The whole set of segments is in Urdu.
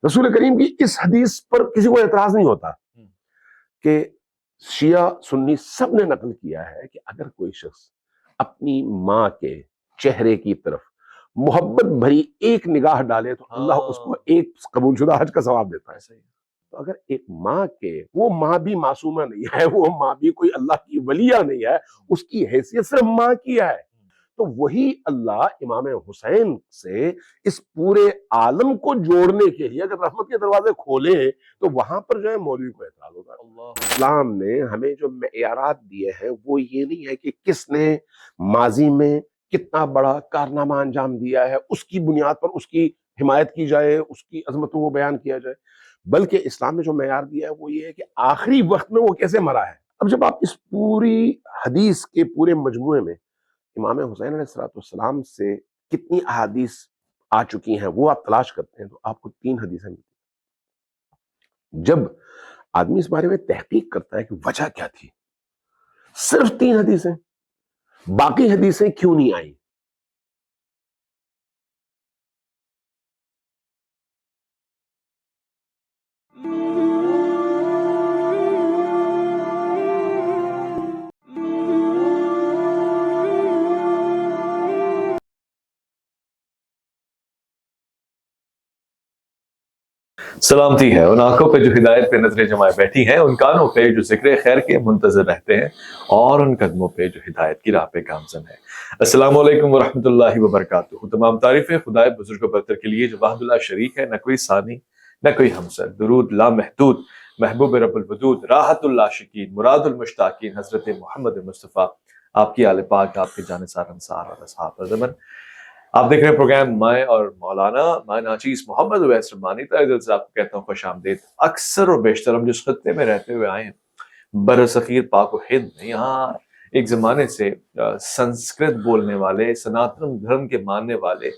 رسول کریم کی اس حدیث پر کسی کو اعتراض نہیں ہوتا کہ شیعہ سنی سب نے نقل کیا ہے کہ اگر کوئی شخص اپنی ماں کے چہرے کی طرف محبت بھری ایک نگاہ ڈالے تو اللہ اس کو ایک قبول شدہ حج کا ثواب دیتا ہے. تو اگر ایک ماں کے، وہ ماں بھی معصومہ نہیں ہے، وہ ماں بھی کوئی اللہ کی ولیہ نہیں ہے، اس کی حیثیت صرف ماں کی ہے، تو وہی اللہ امام حسین سے اس پورے عالم کو جوڑنے کے لیے اگر رحمت کے دروازے کھولے تو وہاں پر جو ہے مولوی کو اعتراض ہوگا. اسلام نے ہمیں جو معیارات دیے ہیں وہ یہ نہیں ہے کہ کس نے ماضی میں کتنا بڑا کارنامہ انجام دیا ہے اس کی بنیاد پر اس کی حمایت کی جائے، اس کی عظمتوں کو بیان کیا جائے، بلکہ اسلام نے جو معیار دیا ہے وہ یہ ہے کہ آخری وقت میں وہ کیسے مرا ہے. اب جب آپ اس پوری حدیث کے پورے مجموعے میں امام حسین علیہ السلام سے کتنی احادیث آ چکی ہیں وہ آپ تلاش کرتے ہیں تو آپ کو 3 حدیثیں ملتی ہیں. جب آدمی اس بارے میں تحقیق کرتا ہے کہ وجہ کیا تھی، صرف 3 حدیثیں، باقی حدیثیں کیوں نہیں آئیں؟ سلامتی ہے ان آنکھوں پہ جو ہدایت پہ نظریں جمائے بیٹھی ہیں، ان کانوں پہ جو ذکر خیر کے منتظر رہتے ہیں، اور ان قدموں پہ جو ہدایت کی راہ پہ گامزن ہے. السلام علیکم ورحمۃ اللہ وبرکاتہ. تمام تعریفیں خدائے بزرگ و برتر کے لیے جو وحد اللہ شریک ہے، نہ کوئی ثانی نہ کوئی ہمسر. درود لامحدود محبوب رب الودود، راحت العاشقین، مراد المشتاقین، حضرت محمد مصطفیٰ، آپ کی آل پاک، آپ کے جانثار انصار اور اصحاب زمن. آپ دیکھ رہے ہیں پروگرام میں اور مولانا ناچیز محمد اویس رحمانی. تہ دل سے آپ کو کہتا ہوں خوش آمدید. اکثر و بیشتر ہم جس خطے میں رہتے ہوئے آئے ہیں، برصغیر پاک و ہند میں، یہاں ایک زمانے سے سنسکرت بولنے والے، سناتن دھرم کے ماننے والے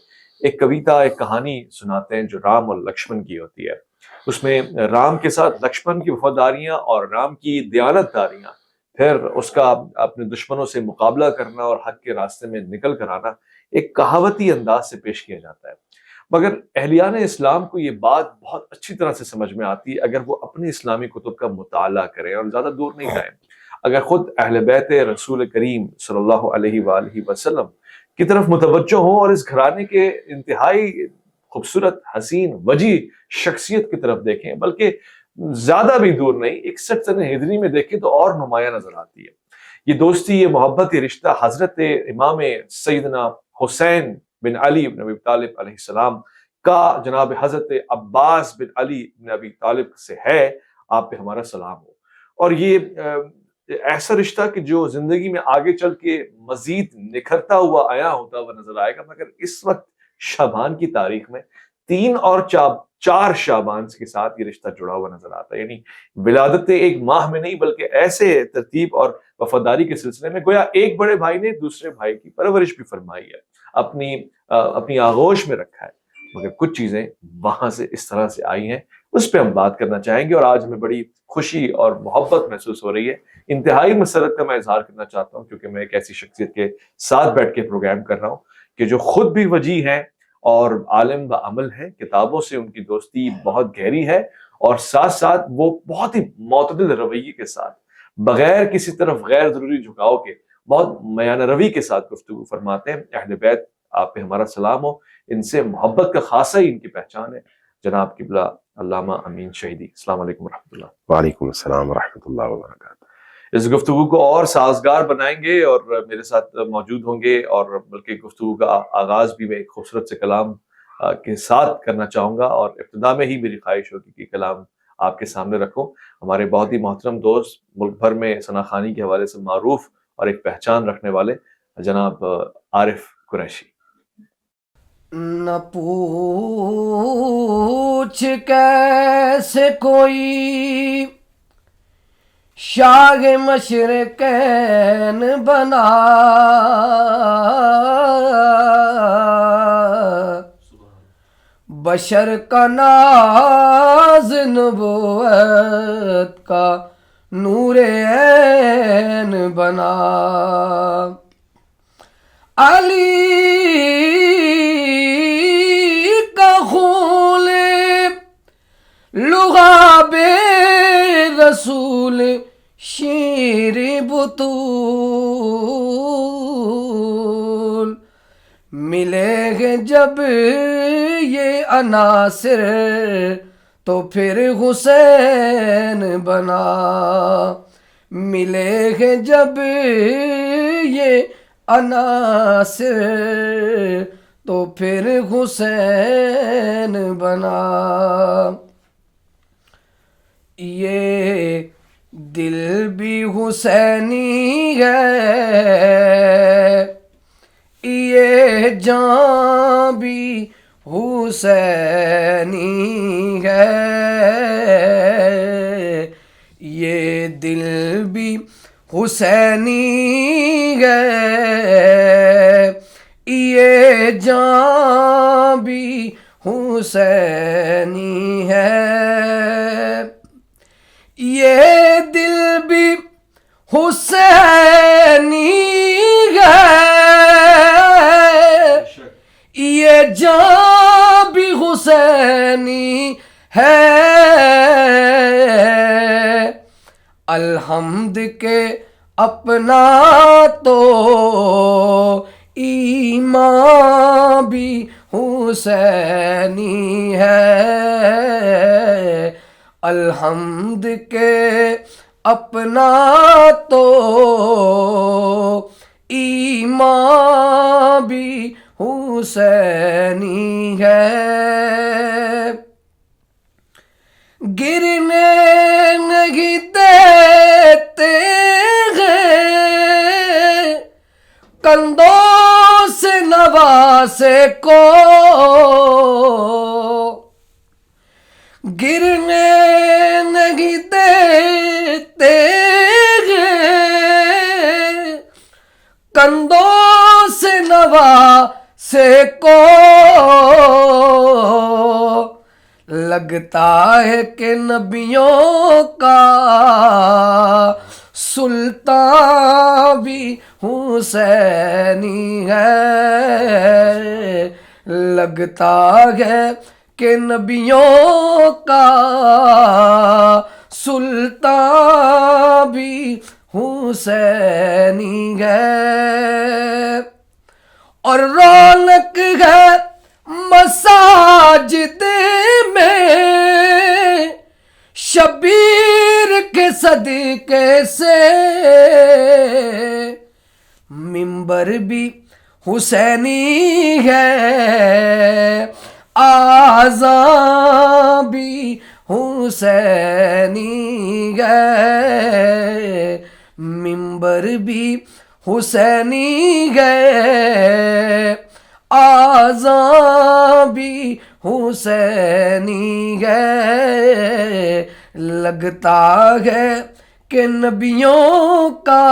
ایک کویتا، ایک کہانی سناتے ہیں جو رام اور لکشمن کی ہوتی ہے. اس میں رام کے ساتھ لکشمن کی وفاداریاں اور رام کی دیانت داریاں، پھر اس کا اپنے دشمنوں سے مقابلہ کرنا اور حق کے راستے میں نکل کر آنا ایک کہاوتی انداز سے پیش کیا جاتا ہے. مگر اہلیان اسلام کو یہ بات بہت اچھی طرح سے سمجھ میں آتی ہے اگر وہ اپنی اسلامی کتب کا مطالعہ کریں اور زیادہ دور نہیں جائیں. اگر خود اہل بیت رسول کریم صلی اللہ علیہ وآلہ وسلم کی طرف متوجہ ہوں اور اس گھرانے کے انتہائی خوبصورت، حسین، وجیح شخصیت کی طرف دیکھیں، بلکہ زیادہ بھی دور نہیں 61 سنہ ہجری میں دیکھیں تو اور نمایاں نظر آتی ہے. یہ دوستی، یہ محبت، یہ رشتہ حضرت امام سیدنا حسین بن علی بن ابی طالب علیہ السلام کا جناب حضرت عباس بن علی بن ابی طالب سے ہے. آپ پہ ہمارا سلام ہو. اور یہ ایسا رشتہ کہ جو زندگی میں آگے چل کے مزید نکھرتا ہوا آیا ہوتا ہوا نظر آئے گا، مگر اس وقت شعبان کی تاریخ میں 3 اور 4 شعبان کے ساتھ یہ رشتہ جڑا ہوا نظر آتا ہے. یعنی ولادت ایک ماہ میں نہیں بلکہ ایسے ترتیب اور وفاداری کے سلسلے میں گویا ایک بڑے بھائی نے دوسرے بھائی کی پرورش بھی فرمائی ہے، اپنی آغوش میں رکھا ہے. مگر کچھ چیزیں وہاں سے اس طرح سے آئی ہیں، اس پہ ہم بات کرنا چاہیں گے. اور آج ہمیں بڑی خوشی اور محبت محسوس ہو رہی ہے. انتہائی مسرت کا میں اظہار کرنا چاہتا ہوں کیونکہ میں ایک ایسی شخصیت کے ساتھ بیٹھ کے پروگرام کر رہا ہوں کہ جو خود بھی وجیح ہیں اور عالم و عمل ہے. کتابوں سے ان کی دوستی بہت گہری ہے، اور ساتھ ساتھ وہ بہت ہی معتدل رویے کے ساتھ، بغیر کسی طرف غیر ضروری جھکاؤ کے، بہت میانہ روی کے ساتھ گفتگو فرماتے ہیں. اہل بیت، آپ پہ ہمارا سلام ہو. ان سے محبت کا خاصہ ہی ان کی پہچان ہے. جناب قبلہ علامہ امین شہیدی، السلام علیکم ورحمۃ اللہ. وعلیکم السلام ورحمۃ اللہ وبرکاتہ. اس گفتگو کو اور سازگار بنائیں گے اور میرے ساتھ موجود ہوں گے، اور بلکہ گفتگو کا آغاز بھی میں ایک خوبصورت سے کلام کے ساتھ کرنا چاہوں گا، اور ابتدا میں ہی میری خواہش ہوگی کہ کلام آپ کے سامنے رکھوں. ہمارے بہت ہی محترم دوست، ملک بھر میں ثنا خوانی کے حوالے سے معروف اور ایک پہچان رکھنے والے جناب عارف قریشی. نہ پوچھ کیسے کوئی شاہ مشرقین بنا، بشر کا ناز نبوت کا نور عین بنا. علی کا خون لغاب رسول شیر بطول، ملے گے جب یہ عناصر تو پھر حسین بنا، ملے گے جب یہ عناصر تو پھر حسین بنا۔ یہ دل بھی حسینی ہے، یہ جان بھی حسینی ہے، یہ دل بھی حسینی ہے، یہ جان بھی حسینی ہے، یہ دل بھی حسینی ہے، یہ جان بھی حسینی ہے، الحمد کے اپنا تو ایمان بھی حسینی ہے، الحمد کے اپنا تو ایمان بھی حسینی ہے، گرنے نہیں دیتے ہیں کندھوں سے نواسے کو، گرنے نہیں دیتے ہیں کندھوں سے نواسے کو، لگتا ہے کہ نبیوں کا سلطان بھی حسینی ہے، لگتا ہے کہ نبیوں کا سلطان بھی حسینی ہے، اور رونق ہے مساجد میں شبیر کے صدقے سے، منبر بھی حسینی ہے، آذان بھی حسینی ہے، منبر بھی حسینی ہے، آذان بھی حسینی ہے، لگتا ہے کہ نبیوں کا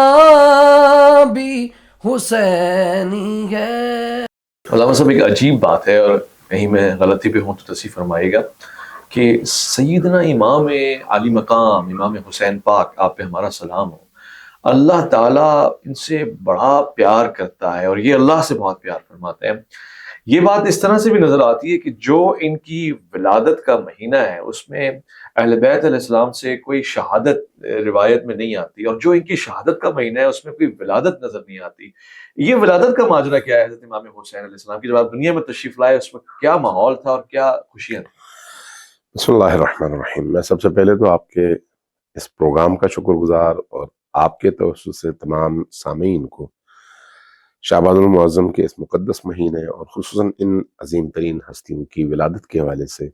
سلطان بھی حسینی ہے۔ علامہ صاحب ایک عجیب بات ہے، اور کہیں میں غلطی پہ ہوں تو تصحیح فرمائے گا، کہ سیدنا امام عالی مقام امام حسین پاک، آپ پہ ہمارا سلام ہو، اللہ تعالیٰ ان سے بڑا پیار کرتا ہے اور یہ اللہ سے بہت پیار فرماتے ہیں۔ یہ بات اس طرح سے بھی نظر آتی ہے کہ جو ان کی ولادت کا مہینہ ہے اس میں اہل بیت علیہ السلام سے کوئی شہادت روایت میں نہیں آتی، اور جو ان کی شہادت کا مہینہ ہے اس میں کوئی ولادت نظر نہیں آتی۔ یہ ولادت کا ماجرا کیا ہے حضرت امام حسین علیہ السلام کی؟ جب آپ دنیا میں تشریف لائے اس وقت کیا ماحول تھا اور کیا خوشیاں تھیں؟ بسم اللہ الرحمن الرحیم۔ میں سب سے پہلے تو آپ کے اس پروگرام کا شکر گزار، اور آپ کے توسط سے تمام سامعین کو شعبان المعظم کے اس مقدس مہینے اور خصوصاً ان عظیم ترین ہستیوں کی ولادت کے حوالے سے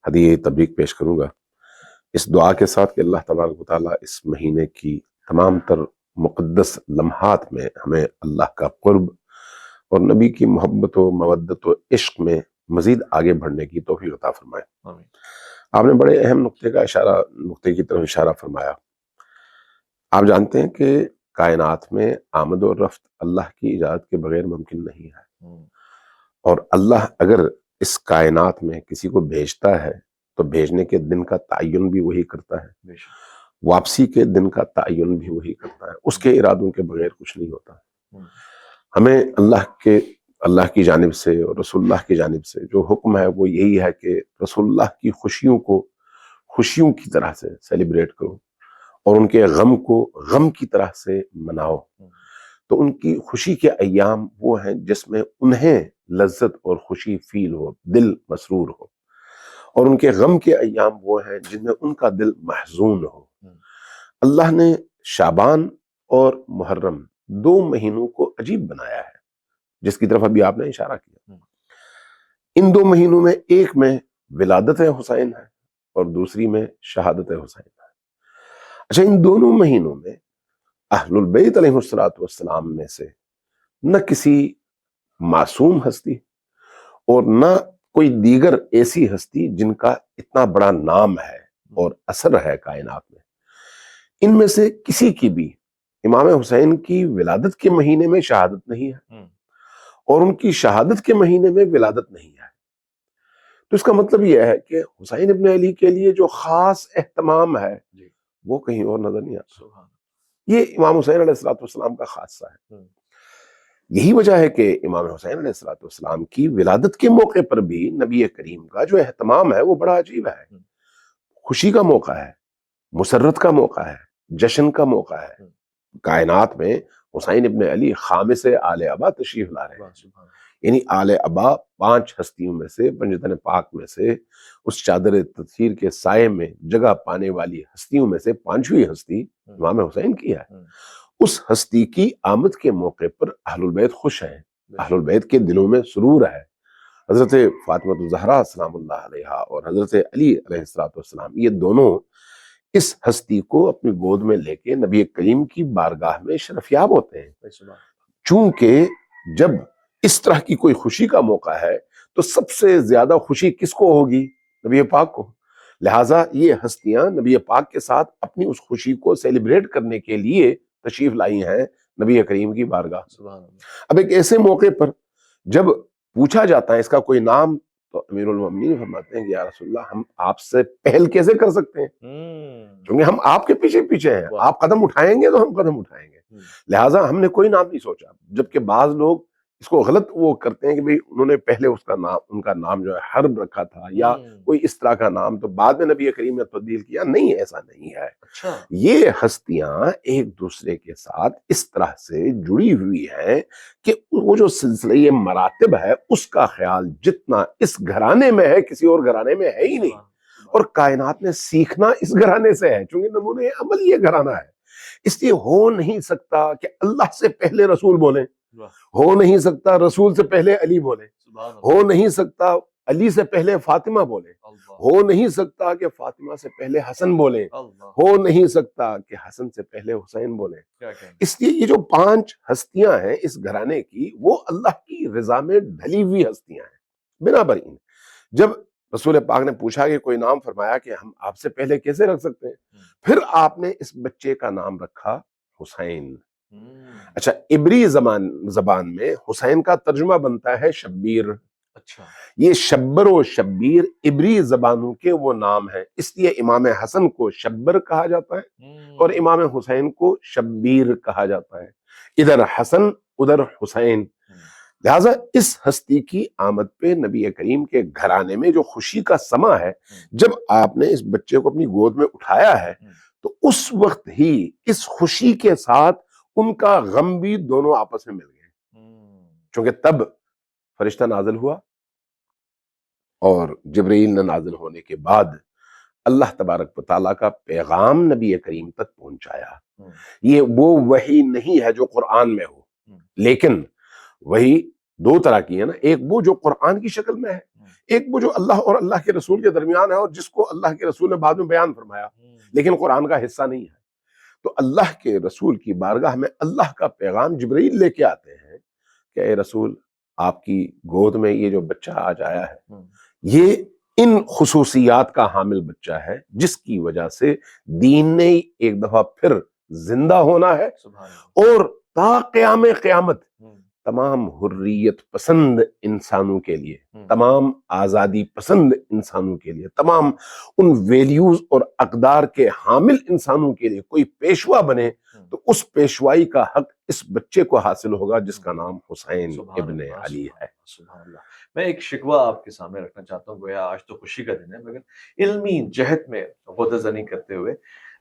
ہدیہ تبریک پیش کروں گا، اس دعا کے ساتھ کہ اللہ تبارک و تعالیٰ اس مہینے کی تمام تر مقدس لمحات میں ہمیں اللہ کا قرب اور نبی کی محبت و مودت و عشق میں مزید آگے بڑھنے کی توفیق عطا فرمائے۔ آمین۔ آپ نے بڑے اہم نقطے کی طرف اشارہ فرمایا۔ آپ جانتے ہیں کہ کائنات میں آمد و رفت اللہ کی اجازت کے بغیر ممکن نہیں ہے، اور اللہ اگر اس کائنات میں کسی کو بھیجتا ہے تو بھیجنے کے دن کا تعین بھی وہی کرتا ہے، واپسی کے دن کا تعین بھی وہی کرتا ہے، اس کے ارادوں کے بغیر کچھ نہیں ہوتا۔ ہمیں اللہ کے اللہ کی جانب سے اور رسول اللہ کی جانب سے جو حکم ہے وہ یہی ہے کہ رسول اللہ کی خوشیوں کو خوشیوں کی طرح سے سیلیبریٹ کرو اور ان کے غم کو غم کی طرح سے مناؤ. تو ان کی خوشی کے ایام وہ ہیں جس میں انہیں لذت اور خوشی فیل ہو، دل مسرور ہو، اور ان کے غم کے ایام وہ ہیں جن میں ان کا دل محزون ہو. اللہ نے شعبان اور محرم 2 مہینوں کو عجیب بنایا ہے جس کی طرف ابھی آپ نے اشارہ کیا. ان 2 مہینوں میں ایک میں ولادت حسین ہے اور دوسری میں شہادت حسین ہے. اچھا، ان دونوں مہینوں میں اہل البیت علیہ السلام میں سے نہ کسی معصوم ہستی اور نہ کوئی دیگر ایسی ہستی جن کا اتنا بڑا نام ہے اور اثر ہے کائنات میں، ان میں سے کسی کی بھی امام حسین کی ولادت کے مہینے میں شہادت نہیں ہے اور ان کی شہادت کے مہینے میں ولادت نہیں ہے. تو اس کا مطلب یہ ہے کہ حسین ابن علی کے لیے جو خاص اہتمام ہے وہ کہیں اور نظر نہیں آتا. یہ امام حسین علیہ السلام کا خاصہ ہے. یہی وجہ ہے کہ امام حسین علیہ السلام کی ولادت کے موقع پر بھی نبی کریم کا جو اہتمام ہے وہ بڑا عجیب ہے. خوشی کا موقع ہے، مسرت کا موقع ہے، جشن کا موقع ہے. کائنات میں حسین ابن علی خامس آل ابا تشریف لا رہے ہیں، یعنی آل ابا 5 ہستیوں میں سے، پنجتن پاک میں سے، اس چادر تطہیر کے سائے میں جگہ پانے والی ہستیوں میں سے 5ویں ہستی امام حسین کی ہے. اس ہستی کی آمد کے موقع پر اہل البیت خوش ہیں، اہل البیت کے دلوں میں سرور ہے. حضرت فاطمہ الزہرا سلام اللہ علیہا اور حضرت علی علیہ السلام یہ دونوں اس ہستی کو اپنی گود میں لے کے نبی کریم کی بارگاہ میں شرفیاب ہوتے ہیں. چونکہ جب اس طرح کی کوئی خوشی کا موقع ہے تو سب سے زیادہ خوشی کس کو ہوگی؟ نبی پاک کو. لہٰذا یہ ہستیاں نبی پاک کے ساتھ اپنی اس خوشی کو سیلیبریٹ کرنے کے لیے تشریف لائی ہیں نبی کریم کی بارگاہ. اب ایک ایسے موقع پر جب پوچھا جاتا ہے اس کا کوئی نام تو امیر المومنین فرماتے ہیں کہ یا رسول اللہ ہم آپ سے پہل کیسے کر سکتے ہیں، کیونکہ ہم آپ کے پیچھے پیچھے ہیں، آپ قدم اٹھائیں گے تو ہم قدم اٹھائیں گے. لہٰذا ہم نے کوئی نام نہیں سوچا. جبکہ بعض لوگ اس کو غلط وہ کرتے ہیں کہ بھئی انہوں نے پہلے ان کا نام جو ہے حرب رکھا تھا یا کوئی اس طرح کا نام تو بعد میں نبی کریم نے تبدیل کیا. نہیں، ایسا نہیں ہے. یہ ہستیاں ایک دوسرے کے ساتھ اس طرح سے جڑی ہوئی ہیں کہ وہ جو سلسلہ مراتب ہے اس کا خیال جتنا اس گھرانے میں ہے کسی اور گھرانے میں ہے ہی نہیں. اور کائنات نے سیکھنا اس گھرانے سے ہے، چونکہ نمونہ عمل یہ گھرانہ ہے. اس لیے ہو نہیں سکتا کہ اللہ سے پہلے رسول بولیں، ہو نہیں سکتا رسول سے پہلے علی بولے، ہو نہیں سکتا علی سے پہلے فاطمہ بولے، ہو نہیں سکتا کہ فاطمہ سے پہلے حسن بولے، ہو نہیں سکتا کہ حسن سے پہلے حسین بولے. اس لیے یہ جو 5 ہستیاں ہیں اس گھرانے کی وہ اللہ کی رضا میں ڈھلی ہوئی ہستیاں ہیں. بنابراین جب رسول پاک نے پوچھا کہ کوئی نام، فرمایا کہ ہم آپ سے پہلے کیسے رکھ سکتے ہیں. پھر آپ نے اس بچے کا نام رکھا حسین. اچھا، عبری زبان میں حسین کا ترجمہ بنتا ہے شبیر. یہ شبر و شبیر عبری زبانوں کے وہ نام ہیں، اس لیے امام حسن کو شبر کہا جاتا ہے اور امام حسین کو شبیر کہا جاتا ہے. ادھر حسن ادھر حسین. لہٰذا اس ہستی کی آمد پہ نبی کریم کے گھرانے میں جو خوشی کا سما ہے، جب آپ نے اس بچے کو اپنی گود میں اٹھایا ہے تو اس وقت ہی اس خوشی کے ساتھ ان کا غم بھی دونوں آپس میں مل گئے. چونکہ تب فرشتہ نازل ہوا اور جبرائیل نے نازل ہونے کے بعد اللہ تبارک و تعالیٰ کا پیغام نبی کریم تک پہنچایا. یہ وہ وحی نہیں ہے جو قرآن میں ہو، لیکن وہی 2 طرح کی ہے نا. ایک وہ جو قرآن کی شکل میں ہے، ایک وہ جو اللہ اور اللہ کے رسول کے درمیان ہے اور جس کو اللہ کے رسول نے بعد میں بیان فرمایا لیکن قرآن کا حصہ نہیں ہے. تو اللہ کے رسول کی بارگاہ میں اللہ کا پیغام جبرائیل لے کے آتے ہیں کہ اے رسول، آپ کی گود میں یہ جو بچہ آج آیا ہے یہ ان خصوصیات کا حامل بچہ ہے جس کی وجہ سے دین نے ایک دفعہ پھر زندہ ہونا ہے اور تا قیام قیامت تمام حریت پسند انسانوں کے لیے، تمام آزادی پسند انسانوں کے لیے، تمام ان ویلیوز اور اقدار کے حامل انسانوں کے لیے کوئی پیشوا بنے تو اس پیشوائی کا حق اس بچے کو حاصل ہوگا جس کا نام حسین سبحان ابن اللہ، علی ہے۔ سبحان اللہ۔ میں ایک شکوہ آپ کے سامنے رکھنا چاہتا ہوں، گویا آج تو خوشی کا دن ہے، مگر علمی جہت میں غدہ زنی کرتے ہوئے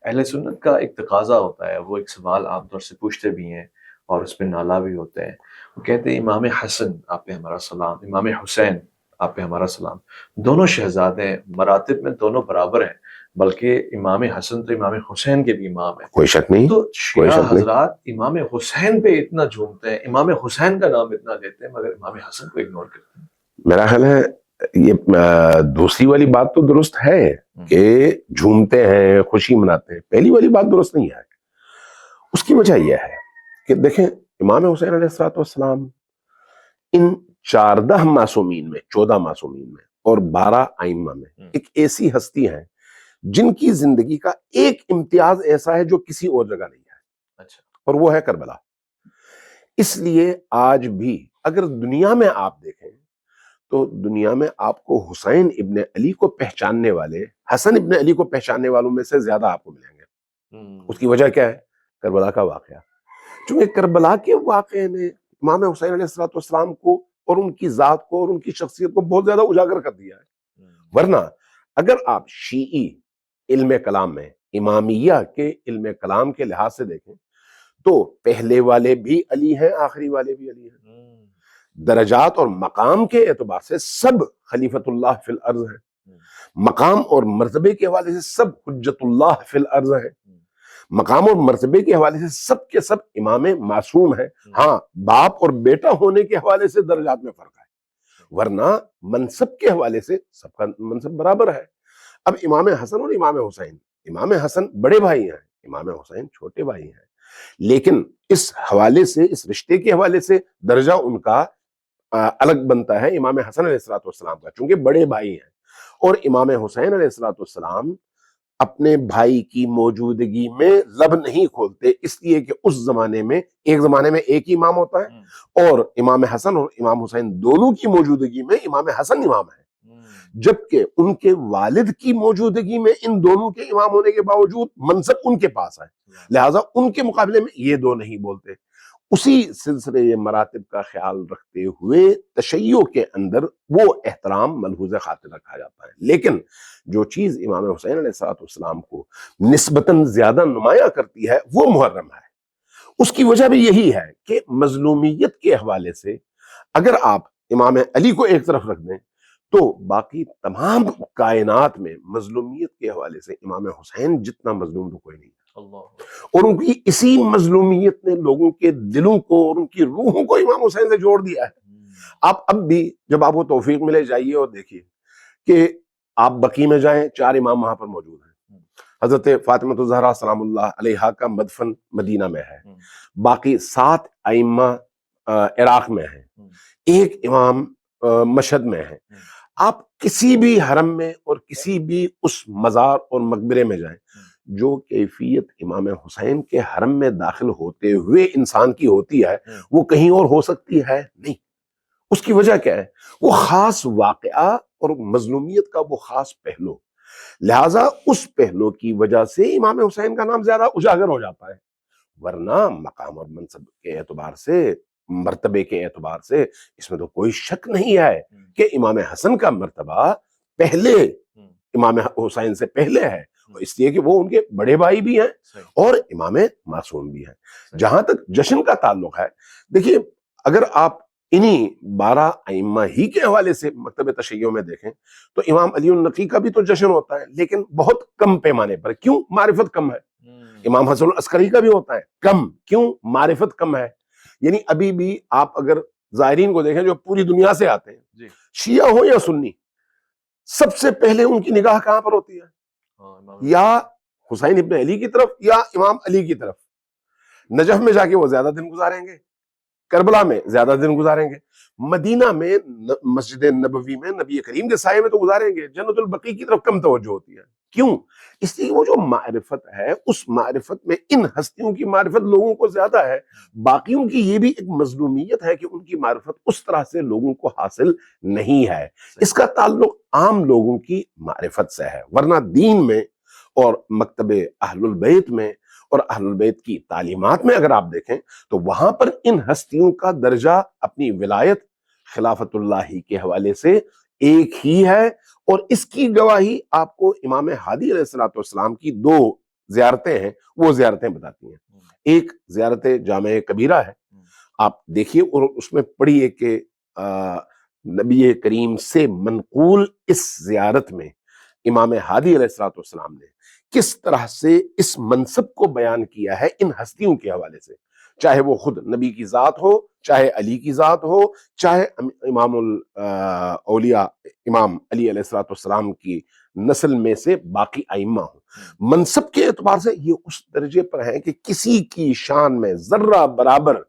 اہل سنت کا ایک تقاضا ہوتا ہے، وہ ایک سوال عام طور سے پوچھتے بھی ہیں اور اس پہ نالا بھی ہوتے ہیں۔ وہ کہتے ہیں امام حسن آپ پہ ہمارا سلام، امام حسین آپ پہ ہمارا سلام، دونوں شہزادے ہیں، مراتب میں دونوں برابر ہیں، بلکہ امام حسن تو امام حسین کے بھی امام ہیں۔ کوئی شک نہیں، تو کوئی شیعہ شک نہیں۔ حضرات امام حسین پہ اتنا جھومتے ہیں، امام حسین کا نام اتنا لیتے ہیں، مگر امام حسن کو اگنور کرتے ہیں۔ میرا خیال ہے یہ دوسری والی بات تو درست ہے کہ جھومتے ہیں، خوشی مناتے ہیں، پہلی والی بات درست نہیں ہے۔ اس کی وجہ یہ ہے کہ دیکھیں امام حسین علیہ السلام ان 14 معصومین میں، 14 معصومین میں اور 12 ائمہ میں ایک ایسی ہستی ہیں جن کی زندگی کا ایک امتیاز ایسا ہے جو کسی اور جگہ نہیں ہے، اچھا، اور وہ ہے کربلا۔ اس لیے آج بھی اگر دنیا میں آپ دیکھیں تو دنیا میں آپ کو حسین ابن علی کو پہچاننے والے حسن ابن علی کو پہچاننے والوں میں سے زیادہ آپ کو ملیں گے۔ اس کی وجہ کیا ہے؟ کربلا کا واقعہ۔ چونکہ کربلا کے واقعے نے امام حسین علیہ السلام کو اور ان کی ذات کو اور ان کی شخصیت کو بہت زیادہ اجاگر کر دیا ہے۔ ورنہ اگر آپ شیعی علم کلام میں امامیہ کے علم کلام کے لحاظ سے دیکھیں تو پہلے والے بھی علی ہیں، آخری والے بھی علی ہیں۔ درجات اور مقام کے اعتبار سے سب خلیفۃ اللہ فی الارض ہیں، مقام اور مرتبے کے حوالے سے سب حجت اللہ فی الارض ہیں، مقام اور مرتبے کے حوالے سے سب کے سب امام معصوم ہیں۔ ہاں، باپ اور بیٹا ہونے کے حوالے سے درجات میں فرق ہے، ورنہ منصب کے حوالے سے سب کا منصب برابر ہے۔ اب امام حسن اور امام حسین، امام حسن بڑے بھائی ہیں، امام حسین چھوٹے بھائی ہیں، لیکن اس حوالے سے، اس رشتے کے حوالے سے درجہ ان کا الگ بنتا ہے امام حسن علیہ السلام کا، چونکہ بڑے بھائی ہیں۔ اور امام حسین علیہ السلام اپنے بھائی کی موجودگی میں لب نہیں کھولتے، اس لیے کہ اس زمانے میں ایک ہی امام ہوتا ہے، اور امام حسن اور امام حسین دونوں کی موجودگی میں امام حسن امام ہے، جبکہ ان کے والد کی موجودگی میں ان دونوں کے امام ہونے کے باوجود منصب ان کے پاس ہے، لہٰذا ان کے مقابلے میں یہ دو نہیں بولتے۔ اسی سلسلے مراتب کا خیال رکھتے ہوئے تشیع کے اندر وہ احترام ملحوظ خاطر رکھا جاتا ہے۔ لیکن جو چیز امام حسین علیہ السلام کو نسبتاً زیادہ نمایاں کرتی ہے وہ محرم ہے۔ اس کی وجہ بھی یہی ہے کہ مظلومیت کے حوالے سے اگر آپ امام علی کو ایک طرف رکھ دیں تو باقی تمام کائنات میں مظلومیت کے حوالے سے امام حسین جتنا مظلوم تو کوئی نہیں ہے، اور ان کی اسی مظلومیت نے لوگوں کے دلوں کو اور ان کی روحوں کو امام حسین سے جوڑ دیا ہے۔ آپ اب بھی جب آپ کو توفیق ملے جائیے اور دیکھیے کہ آپ بقیع میں جائیں، 4 امام وہاں پر موجود ہیں، حضرت فاطمہ الزہرا سلام اللہ علیہا کا مدفن مدینہ میں ہے، باقی 7 ائمہ عراق میں ہیں، 1 امام مشہد میں ہے۔ آپ کسی بھی حرم میں اور کسی بھی اس مزار اور مقبرے میں جائیں، جو کیفیت امام حسین کے حرم میں داخل ہوتے ہوئے انسان کی ہوتی ہے وہ کہیں اور ہو سکتی ہے نہیں۔ اس کی وجہ کیا ہے؟ وہ خاص واقعہ اور مظلومیت کا وہ خاص پہلو، لہٰذا اس پہلو کی وجہ سے امام حسین کا نام زیادہ اجاگر ہو جاتا ہے، ورنہ مقام اور منصب کے اعتبار سے، مرتبے کے اعتبار سے اس میں تو کوئی شک نہیں ہے کہ امام حسن کا مرتبہ پہلے امام حسین سے پہلے ہے، اس لیے کہ وہ ان کے بڑے بھائی بھی ہیں اور امام معصوم بھی ہیں۔ جہاں تک جشن کا تعلق ہے، دیکھیے اگر آپ انہی 12 ائمہ ہی کے حوالے سے مکتب تشیع میں دیکھیں تو امام علی النقی کا بھی تو جشن ہوتا ہے، لیکن بہت کم پیمانے پر۔ کیوں؟ معرفت کم ہے۔ امام حسن العسکری کا بھی ہوتا ہے، کم۔ کیوں؟ معرفت کم ہے۔ یعنی ابھی بھی آپ اگر زائرین کو دیکھیں جو پوری دنیا سے آتے ہیں، شیعہ ہو یا سنی، سب سے پہلے ان کی نگاہ کہاں پر ہوتی ہے؟ یا حسین ابن علی کی طرف یا امام علی کی طرف۔ نجف میں جا کے وہ زیادہ دن گزاریں گے، کربلا میں زیادہ دن گزاریں گے، مدینہ میں مسجد نبوی میں نبی کریم کے سائے میں تو گزاریں گے، جنت البقیع کی طرف کم توجہ ہوتی ہے۔ کیوں؟ اس لیے وہ جو معرفت ہے، اس معرفت میں ان ہستیوں کی معرفت لوگوں کو زیادہ ہے، باقیوں کی یہ بھی ایک مظلومیت ہے کہ ان کی معرفت اس طرح سے لوگوں کو حاصل نہیں ہے۔ اس کا تعلق عام لوگوں کی معرفت سے ہے، ورنہ دین میں اور مکتب اہل البیت میں اور اہل بیت کی تعلیمات میں اگر آپ دیکھیں تو وہاں پر ان ہستیوں کا درجہ اپنی ولایت خلافت اللہ کے حوالے سے ایک ہی ہے، اور اس کی گواہی آپ کو امام ہادی علیہ الصلوۃ والسلام کی 2 زیارتیں ہیں، وہ زیارتیں بتاتی ہیں۔ ایک زیارت جامع کبیرہ ہے، آپ دیکھیے، اور اس میں پڑھیے کہ نبی کریم سے منقول اس زیارت میں امام ہادی علیہ السلام نے کس طرح سے اس منصب کو بیان کیا ہے ان ہستیوں کے حوالے سے، چاہے وہ خود نبی کی ذات ہو، چاہے علی کی ذات ہو، چاہے امام الاولیاء امام علی علیہ السلام کی نسل میں سے باقی ائمہ ہوں۔ منصب کے اعتبار سے یہ اس درجے پر ہیں کہ کسی کی شان میں ذرہ برابر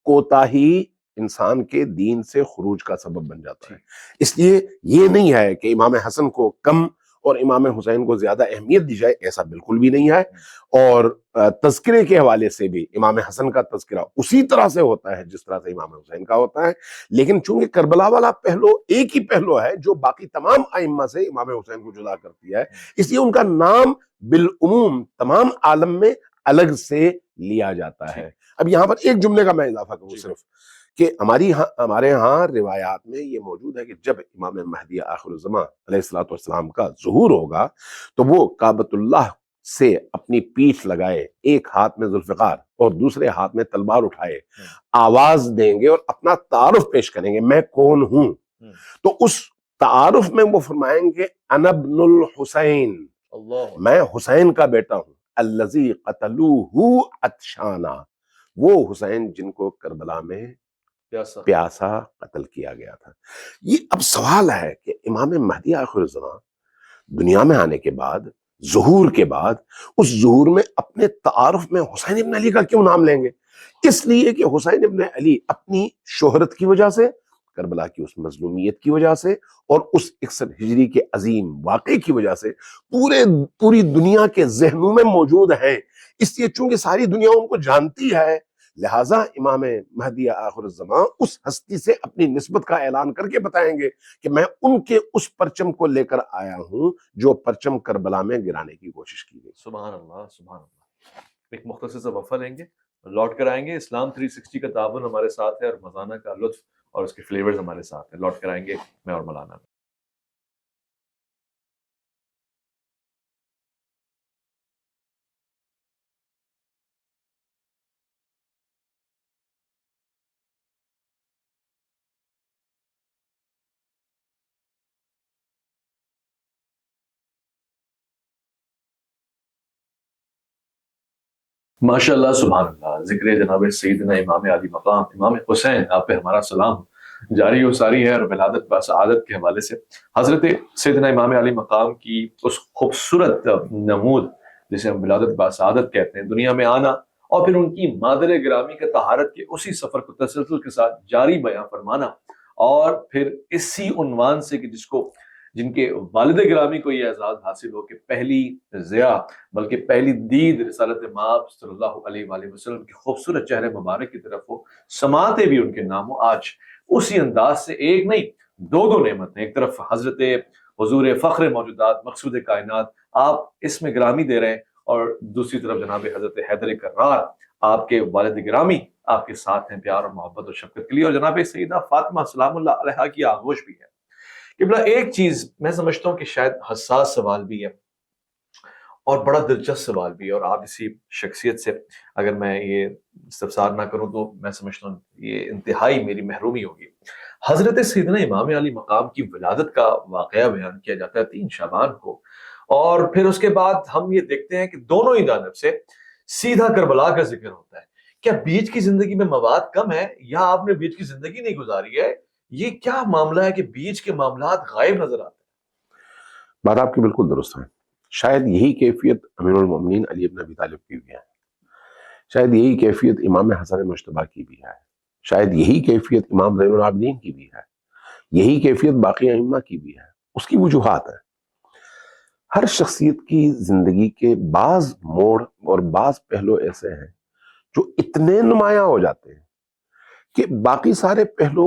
کوتاہی انسان کے دین سے خروج کا سبب بن جاتا ہے۔ اس لیے یہ نہیں ہے کہ امام حسن کو کم اور امام حسین کو زیادہ اہمیت دی جائے، ایسا بالکل بھی نہیں ہے۔ اور تذکرے کے حوالے سے بھی امام حسن کا تذکرہ اسی طرح سے ہوتا ہے جس طرح سے امام حسین کا ہوتا ہے، لیکن چونکہ کربلا والا پہلو ایک ہی پہلو ہے جو باقی تمام ائمہ سے امام حسین کو جدا کرتی ہے، اس لیے ان کا نام بالعموم تمام عالم میں الگ سے لیا جاتا ہے۔ اب یہاں پر ایک جملے کا میں اضافہ کروں صرف، کہ ہمارے ہاں روایات میں یہ موجود ہے کہ جب امام مہدی آخر الزمان علیہ الصلوۃ والسلام کا ظہور ہوگا تو وہ کعبۃ اللہ سے اپنی پیٹھ لگائے، ایک ہاتھ میں ذوالفقار اور دوسرے ہاتھ میں تلوار اٹھائے آواز دیں گے اور اپنا تعارف پیش کریں گے، میں کون ہوں۔ تو اس تعارف میں وہ فرمائیں گے انا ابن الحسین، میں حسین کا بیٹا ہوں، الذی قتلوہ عطشانا، وہ حسین جن کو کربلا میں پیاسا قتل کیا گیا تھا۔ یہ اب سوال ہے کہ امام مہدی آخر الزمان دنیا میں آنے کے بعد، ظہور کے بعد، اس ظہور میں اپنے تعارف میں حسین ابن علی کا کیوں نام لیں گے؟ اس لیے کہ حسین ابن علی اپنی شہرت کی وجہ سے، کربلا کی اس مظلومیت کی وجہ سے، اور اس 61 ہجری کے عظیم واقعے کی وجہ سے پوری دنیا کے ذہنوں میں موجود ہیں۔ اس لیے چونکہ ساری دنیا ان کو جانتی ہے، لہٰذا امام مہدی آخر الزمان اس ہستی سے اپنی نسبت کا اعلان کر کے بتائیں گے کہ میں ان کے اس پرچم کو لے کر آیا ہوں جو پرچم کربلا میں گرانے کی کوشش کی گئی۔ سبحان اللہ، سبحان اللہ۔ ایک مختصر سا وقفہ لیں گے، لوٹ کر آئیں گے۔ اسلام 360 کا تعاون ہمارے ساتھ ہے، اور مزانہ کا لطف اور اس کے فلیورز ہمارے ساتھ ہیں۔ لوٹ کر آئیں گے میں اور مولانا۔ ماشاء اللہ، سبحان اللہ۔ ذکر جناب سیدنا امام علی مقام امام حسین، آپ پہ ہمارا سلام جاری و ساری ہے، اور ولادت بسعادت کے حوالے سے حضرت سیدنا امام علی مقام کی اس خوبصورت نمود جسے ہم ولادت بسعادت کہتے ہیں، دنیا میں آنا، اور پھر ان کی مادر گرامی کے طہارت کے اسی سفر کو تسلسل کے ساتھ جاری بیان فرمانا، اور پھر اسی عنوان سے کہ جن کے والد گرامی کو یہ اعزاز حاصل ہو کہ پہلی ضیاء بلکہ پہلی دید رسالت مآب صلی اللہ علیہ وآلہ وسلم کی خوبصورت چہرے مبارک کی طرف ہو، سماعتیں بھی ان کے نام ہو۔ آج اسی انداز سے ایک نہیں دو نعمتیں، ایک طرف حضرت حضور فخر موجودات مقصود کائنات آپ اس میں گرامی دے رہے ہیں، اور دوسری طرف جناب حضرت حیدر کرار آپ کے والد گرامی آپ کے ساتھ ہیں پیار اور محبت اور شفقت کے لیے، اور جناب سیدہ فاطمہ سلام اللہ علیہا کی آغوش بھی ہے۔ قبلہ ایک چیز میں سمجھتا ہوں کہ شاید حساس سوال بھی ہے اور بڑا دلچسپ سوال بھی ہے، اور آپ اسی شخصیت سے اگر میں یہ استفسار نہ کروں تو میں سمجھتا ہوں یہ انتہائی میری محرومی ہوگی۔ حضرت سیدنا امام علی مقام کی ولادت کا واقعہ بیان کیا جاتا ہے 3 شعبان کو، اور پھر اس کے بعد ہم یہ دیکھتے ہیں کہ دونوں ہی جانب سے سیدھا کربلا کا ذکر ہوتا ہے۔ کیا بیچ کی زندگی میں مواد کم ہے، یا آپ نے بیچ کی زندگی نہیں گزاری ہے؟ یہ کیا معاملہ ہے کہ بیچ کے معاملات غائب نظر آتے ہیں؟ بات آپ کی بالکل درست ہے۔ شاید یہی کیفیت امیر المومنین علی بن ابی طالب کی بھی ہے، شاید یہی کیفیت امام حسن مجتبیٰ کی بھی ہے، شاید یہی کیفیت امام زین العابدین کی بھی ہے، یہی کیفیت باقی ائمہ کی بھی ہے۔ اس کی وجوہات ہیں۔ ہر شخصیت کی زندگی کے بعض موڑ اور بعض پہلو ایسے ہیں جو اتنے نمایاں ہو جاتے ہیں کہ باقی سارے پہلو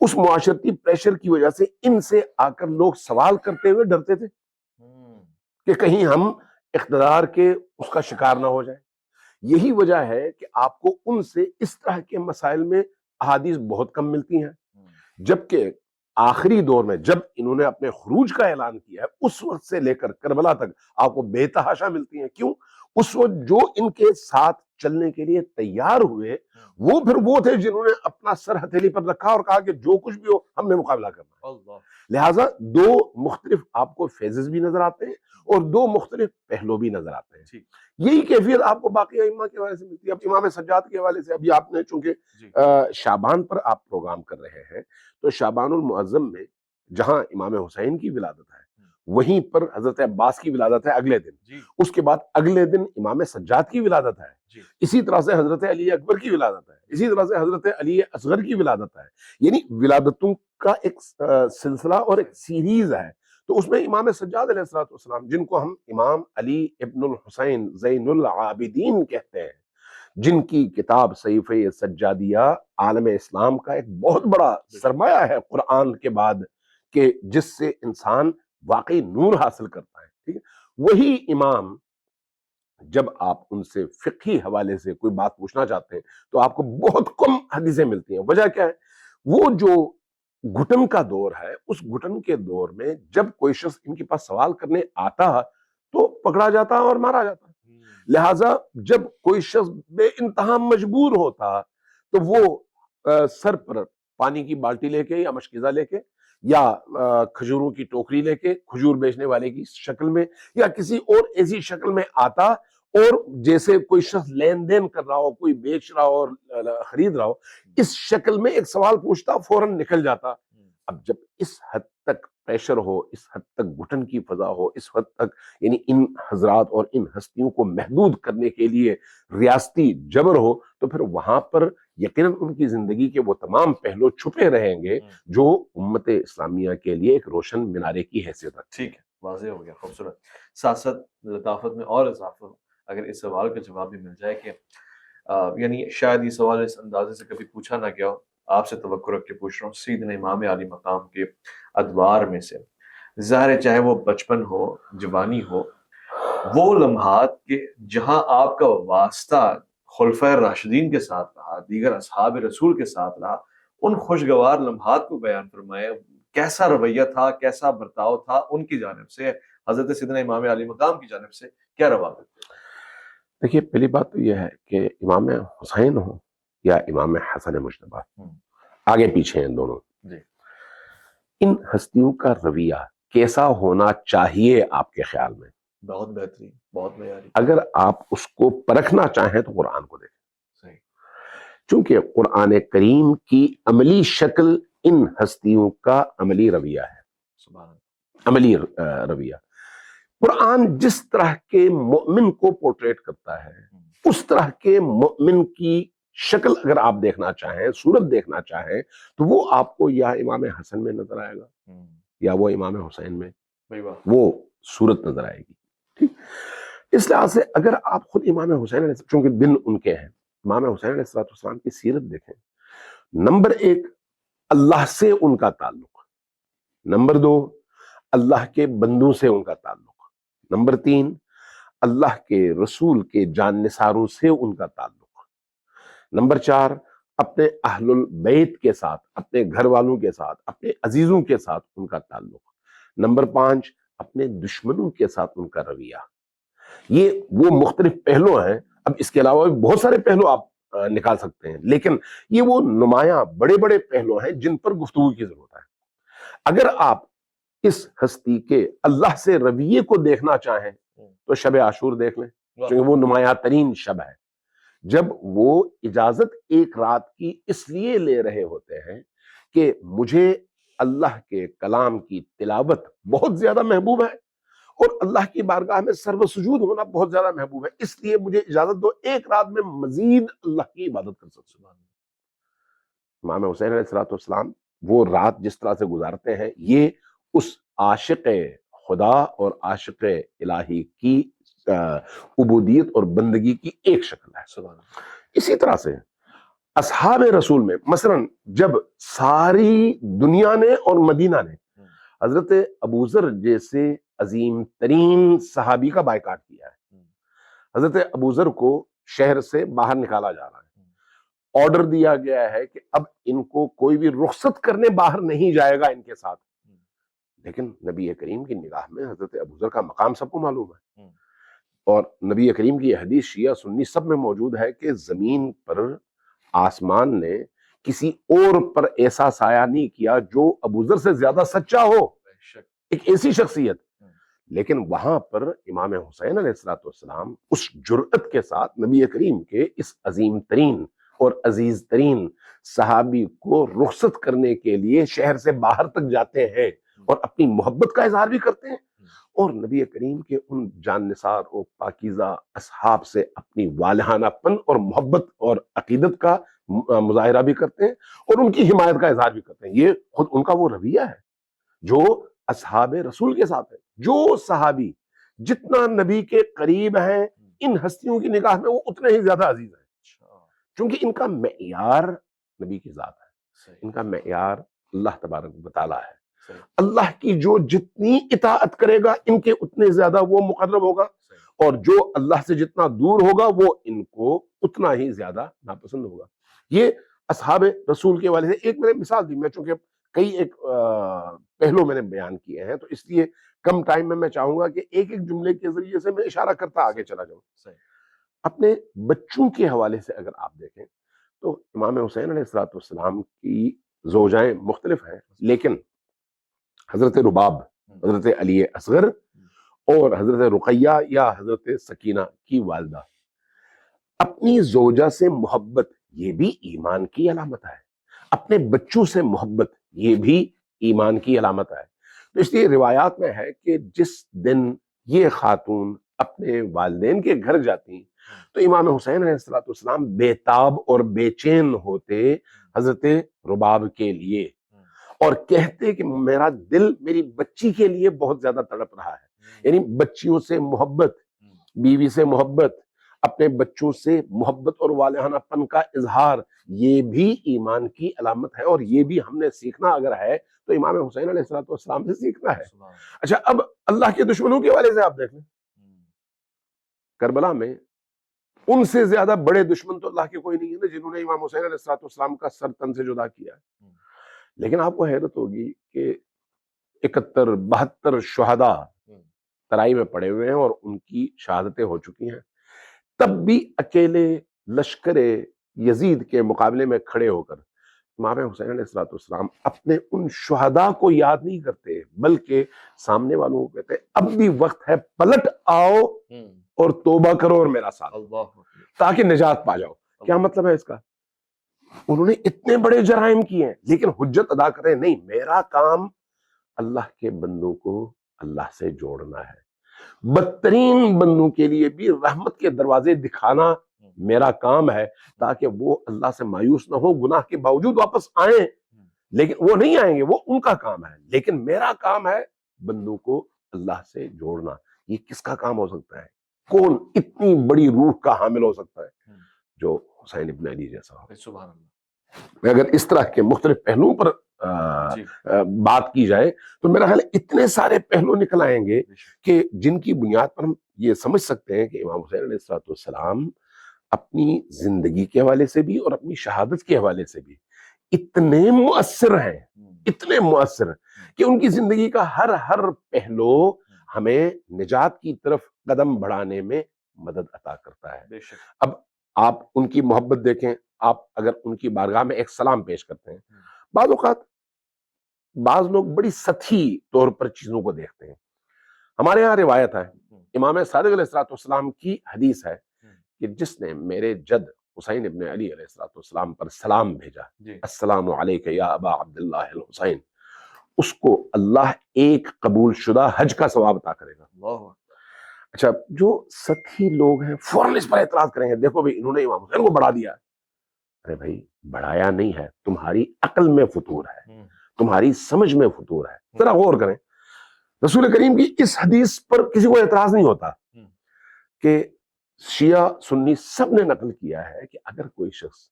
اس معاشرتی پریشر کی وجہ سے ان سے آ کر لوگ سوال کرتے ہوئے ڈرتے تھے کہ کہیں ہم اقتدار کے اس کا شکار نہ ہو جائیں. یہی وجہ ہے کہ آپ کو ان سے اس طرح کے مسائل میں احادیث بہت کم ملتی ہیں. جبکہ آخری دور میں جب انہوں نے اپنے خروج کا اعلان کیا ہے اس وقت سے لے کر کربلا تک آپ کو بے تحاشا ملتی ہیں. کیوں؟ اس وقت جو ان کے ساتھ چلنے کے لیے تیار ہوئے وہ پھر وہ تھے جنہوں نے اپنا سر ہتھیلی پر رکھا اور کہا کہ جو کچھ بھی ہو ہم نے مقابلہ کرنا ہے. لہٰذا دو مختلف آپ کو فیزز بھی نظر آتے ہیں اور دو مختلف پہلو بھی نظر آتے ہیں. یہی کیفیت آپ کو باقی ائمہ کے حوالے سے ملتی ہے. اب امام سجاد کے حوالے سے ابھی آپ نے چونکہ شعبان پر آپ پروگرام کر رہے ہیں تو شعبان المعظم میں جہاں امام حسین کی ولادت ہے وہیں پر حضرت عباس کی ولادت ہے اگلے دن. اس کے بعد اگلے دن امام سجاد کی ولادت ہے. اسی طرح سے حضرت علی اکبر کی ولادت ہے. اسی طرح سے حضرت علی اصغر کی ولادت ہے. یعنی ولادتوں کا ایک سلسلہ اور ایک سیریز ہے. تو اس میں امام سجاد علیہ السلام جن کو ہم امام علی ابن الحسین زین العابدین کہتے ہیں، جن کی کتاب صحیفہ سجادیہ عالم اسلام کا ایک بہت بڑا سرمایہ ہے قرآن کے بعد، کہ جس سے انسان واقعی نور حاصل کرتا ہے. ٹھیک ہے، وہی امام جب آپ ان سے فقہی حوالے سے کوئی بات پوچھنا چاہتے ہیں تو آپ کو بہت کم حدیثیں ملتی ہیں. وجہ کیا ہے؟ وہ جو گھٹن کا دور ہے، اس گھٹن کے دور میں جب کوئی شخص ان کے پاس سوال کرنے آتا تو پکڑا جاتا اور مارا جاتا. لہٰذا جب کوئی شخص بے انتہا مجبور ہوتا تو وہ سر پر پانی کی بالٹی لے کے یا مشکیزہ لے کے یا کھجوروں کی ٹوکری لے کے کھجور بیچنے والے کی شکل میں یا کسی اور ایسی شکل میں آتا، اور جیسے کوئی شخص لین دین کر رہا ہو، کوئی بیچ رہا ہو اور خرید رہا ہو، اس شکل میں ایک سوال پوچھتا، فوراً نکل جاتا. اب جب اس حد تک پریشر ہو، اس حد تک گھٹن کی فضا ہو، اس حد تک یعنی ان حضرات اور ان ہستیوں کو محدود کرنے کے لیے ریاستی جبر ہو، تو پھر وہاں پر یقیناً ان کی زندگی کے وہ تمام پہلو چھپے رہیں گے جو امت اسلامیہ کے لیے ایک روشن مینارے کی حیثیت رکھتے ہیں. ٹھیک ہے، واضح ہو گیا، خوبصورت. ساتھ ساتھ لطافت میں اور اضافہ اگر اس سوال کا جواب بھی مل جائے کہ یعنی شاید یہ سوال اس اندازے سے کبھی پوچھا نہ گیا ہو، آپ سے توقع رکھ کے پوچھ رہا ہوں. سیدنا امام علی مقام کے ادوار میں سے ظاہر ہے چاہے وہ بچپن ہو، جوانی ہو، وہ لمحات کے جہاں آپ کا واسطہ خلفۂ راشدین کے ساتھ رہا، دیگر اصحاب رسول کے ساتھ رہا، ان خوشگوار لمحات کو بیان فرمائے. کیسا رویہ تھا، کیسا برتاؤ تھا ان کی جانب سے، حضرت سیدنا امام علی مقام کی جانب سے کیا روابط تھے؟ دیکھیے، پہلی بات تو یہ ہے کہ امام حسین ہو یا امام حسن مجتبیٰ، آگے پیچھے ہیں دونوں، ان ہستیوں کا رویہ کیسا ہونا چاہیے آپ کے خیال میں؟ بہت بہترین، بہت معیاری. اگر آپ اس کو پرکھنا چاہیں تو قرآن کو دیکھیں. چونکہ قرآن کریم کی عملی شکل ان ہستیوں کا عملی رویہ ہے. عملی رویہ قرآن جس طرح کے مؤمن کو پورٹریٹ کرتا ہے، اس طرح کے مؤمن کی شکل اگر آپ دیکھنا چاہیں، صورت دیکھنا چاہیں، تو وہ آپ کو یا امام حسن میں نظر آئے گا یا وہ امام حسین میں وہ صورت نظر آئے گی. ٹھیک، اس لحاظ سے اگر آپ خود امام حسین علیہ السلام، چونکہ دن ان کے ہیں، امام حسین علیہ السلام کی سیرت دیکھیں. نمبر ایک، اللہ سے ان کا تعلق. نمبر دو، اللہ کے بندوں سے ان کا تعلق. نمبر تین، اللہ کے رسول کے جان نثاروں سے ان کا تعلق. نمبر چار، اپنے اہل البیت کے ساتھ، اپنے گھر والوں کے ساتھ، اپنے عزیزوں کے ساتھ ان کا تعلق. نمبر پانچ، اپنے دشمنوں کے ساتھ ان کا رویہ. یہ وہ مختلف پہلو ہیں. اب اس کے علاوہ بھی بہت سارے پہلو آپ نکال سکتے ہیں، لیکن یہ وہ نمایاں بڑے بڑے پہلو ہیں جن پر گفتگو کی ضرورت ہے. اگر آپ اس ہستی کے اللہ سے رویے کو دیکھنا چاہیں تو شب عاشور دیکھ لیں، کیونکہ وہ نمایاں ترین شب ہے جب وہ اجازت ایک رات کی اس لیے لے رہے ہوتے ہیں کہ مجھے اللہ کے کلام کی تلاوت بہت زیادہ محبوب ہے اور اللہ کی بارگاہ میں سر و سجود ہونا بہت زیادہ محبوب ہے، اس لیے مجھے اجازت دو ایک رات میں مزید اللہ کی عبادت کر سکوں. امام حسین علیہ السلام وہ رات جس طرح سے گزارتے ہیں، یہ اس عاشق خدا اور عاشق الہی کی عبودیت اور بندگی کی ایک شکل ہے. اسی طرح سے اصحاب رسول میں مثلا جب ساری دنیا نے اور مدینہ نے حضرت ابوذر جیسے عظیم ترین صحابی کا بائیکاٹ کیا ہے، حضرت ابوذر کو شہر سے باہر نکالا جا رہا ہے، آرڈر دیا گیا ہے کہ اب ان کو کوئی بھی رخصت کرنے باہر نہیں جائے گا ان کے ساتھ، لیکن نبی کریم کی نگاہ میں حضرت ابوذر کا مقام سب کو معلوم ہے، اور نبی کریم کی یہ حدیث شیعہ سنی سب میں موجود ہے کہ زمین پر آسمان نے کسی اور پر ایسا سایہ نہیں کیا جو ابوذر سے زیادہ سچا ہو، ایک ایسی شخصیت، لیکن وہاں پر امام حسین علیہ السلام اس جرأت کے ساتھ نبی کریم کے اس عظیم ترین اور عزیز ترین صحابی کو رخصت کرنے کے لیے شہر سے باہر تک جاتے ہیں اور اپنی محبت کا اظہار بھی کرتے ہیں، اور نبی کریم کے ان جان نثار اور پاکیزہ اصحاب سے اپنی والہانہ پن اور محبت اور عقیدت کا مظاہرہ بھی کرتے ہیں اور ان کی حمایت کا اظہار بھی کرتے ہیں۔ یہ خود ان کا وہ رویہ ہے جو اصحاب رسول کے ساتھ ہے۔ جو صحابی جتنا نبی کے قریب ہیں ان ہستیوں کی نگاہ میں وہ اتنے ہی زیادہ عزیز ہیں، کیونکہ ان کا معیار نبی کی ذات ہے، ان کا معیار اللہ تبارک و تعالیٰ ہے۔ اللہ کی جو جتنی اطاعت کرے گا ان کے اتنے زیادہ وہ مقرب ہوگا، اور جو اللہ سے جتنا دور ہوگا وہ ان کو اتنا ہی زیادہ ناپسند ہوگا۔ یہ اصحاب رسول کے والے سے ایک میں نے مثال دی، میں چونکہ کئی ایک پہلو میں نے بیان کیے ہیں تو اس لیے کم ٹائم میں میں چاہوں گا کہ ایک ایک جملے کے ذریعے سے میں اشارہ کرتا آگے چلا جاؤں۔ اپنے بچوں کے حوالے سے اگر آپ دیکھیں تو امام حسین علیہ السلام کی زوجائیں مختلف ہیں، لیکن حضرت رباب، حضرت علی اصغر اور حضرت رقیہ یا حضرت سکینہ کی والدہ، اپنی زوجہ سے محبت یہ بھی ایمان کی علامت ہے، اپنے بچوں سے محبت یہ بھی ایمان کی علامت ہے۔ تو اس لیے روایات میں ہے کہ جس دن یہ خاتون اپنے والدین کے گھر جاتی تو امام حسین علیہ السلام بے تاب اور بے چین ہوتے حضرت رباب کے لیے، اور کہتے کہ میرا دل میری بچی کے لیے بہت زیادہ تڑپ رہا ہے، یعنی بچیوں سے محبت، بیوی سے محبت، اپنے بچوں سے محبت اور والہانہ پن کا اظہار، یہ بھی ایمان کی علامت ہے، اور یہ بھی ہم نے سیکھنا اگر ہے تو امام حسین علیہ السلام سے سیکھنا ہے۔ اچھا، اب اللہ کے دشمنوں کے حوالے سے آپ دیکھ لیں، کربلا میں ان سے زیادہ بڑے دشمن تو اللہ کے کوئی نہیں ہے نا، جنہوں نے امام حسین علیہ السلام کا سر تن سے جدا کیا ہے۔ لیکن آپ کو حیرت ہوگی کہ 71-72 شہداء ترائی میں پڑے ہوئے ہیں اور ان کی شہادتیں ہو چکی ہیں، تب بھی اکیلے لشکر یزید کے مقابلے میں کھڑے ہو کر امام حسین علیہ السلام اپنے ان شہداء کو یاد نہیں کرتے، بلکہ سامنے والوں کو کہتے اب بھی وقت ہے، پلٹ آؤ اور توبہ کرو اور میرا ساتھ تاکہ نجات پا جاؤ۔ کیا مطلب ہے اس کا؟ انہوں نے اتنے بڑے جرائم کیے ہیں لیکن حجت ادا کریں نہیں، میرا کام اللہ کے بندوں کو اللہ سے جوڑنا ہے، بدترین بندوں کے لیے بھی رحمت کے دروازے دکھانا میرا کام ہے، تاکہ وہ اللہ سے مایوس نہ ہو، گناہ کے باوجود واپس آئیں، لیکن وہ نہیں آئیں گے، وہ ان کا کام ہے، لیکن میرا کام ہے بندوں کو اللہ سے جوڑنا۔ یہ کس کا کام ہو سکتا ہے؟ کون اتنی بڑی روح کا حامل ہو سکتا ہے جو حسین ابن علی جیسا ہو؟ سبحان اللہ۔ اگر اس طرح کے مختلف پہلوؤں پر بات کی جائے تو میرا خیال اتنے سارے پہلو نکل آئیں گے کہ جن کی بنیاد پر ہم یہ سمجھ سکتے ہیں کہ امام حسین علیہ السلام اپنی زندگی کے حوالے سے بھی اور اپنی شہادت کے حوالے سے بھی اتنے مؤثر ہیں، اتنے مؤثر کہ ان کی زندگی کا ہر پہلو ہمیں نجات کی طرف قدم بڑھانے میں مدد عطا کرتا ہے۔ اب آپ ان کی محبت دیکھیں، آپ اگر ان کی بارگاہ میں ایک سلام پیش کرتے ہیں، بعض اوقات بعض لوگ بڑی سطحی طور پر چیزوں کو دیکھتے ہیں۔ ہمارے ہاں روایت ہے، امام صادق علیہ السلام کی حدیث ہے کہ جس نے میرے جد حسین ابن علی علیہ السلام پر سلام بھیجا، السلام علیک یا ابا عبداللہ الحسین، اس کو اللہ ایک قبول شدہ حج کا ثواب عطا کرے گا۔ اچھا، جو سطحی لوگ ہیں فوراً اس پر اعتراض کریں گے، دیکھو بھائی انہوں نے امام حسین کو بڑھا دیا۔ ارے بھائی، بڑھایا نہیں ہے، تمہاری عقل میں فطور ہے، تمہاری سمجھ میں فطور ہے۔ ذرا غور کریں، رسول کریم کی اس حدیث پر کسی کو اعتراض نہیں ہوتا کہ شیعہ سنی سب نے نقل کیا ہے کہ اگر کوئی شخص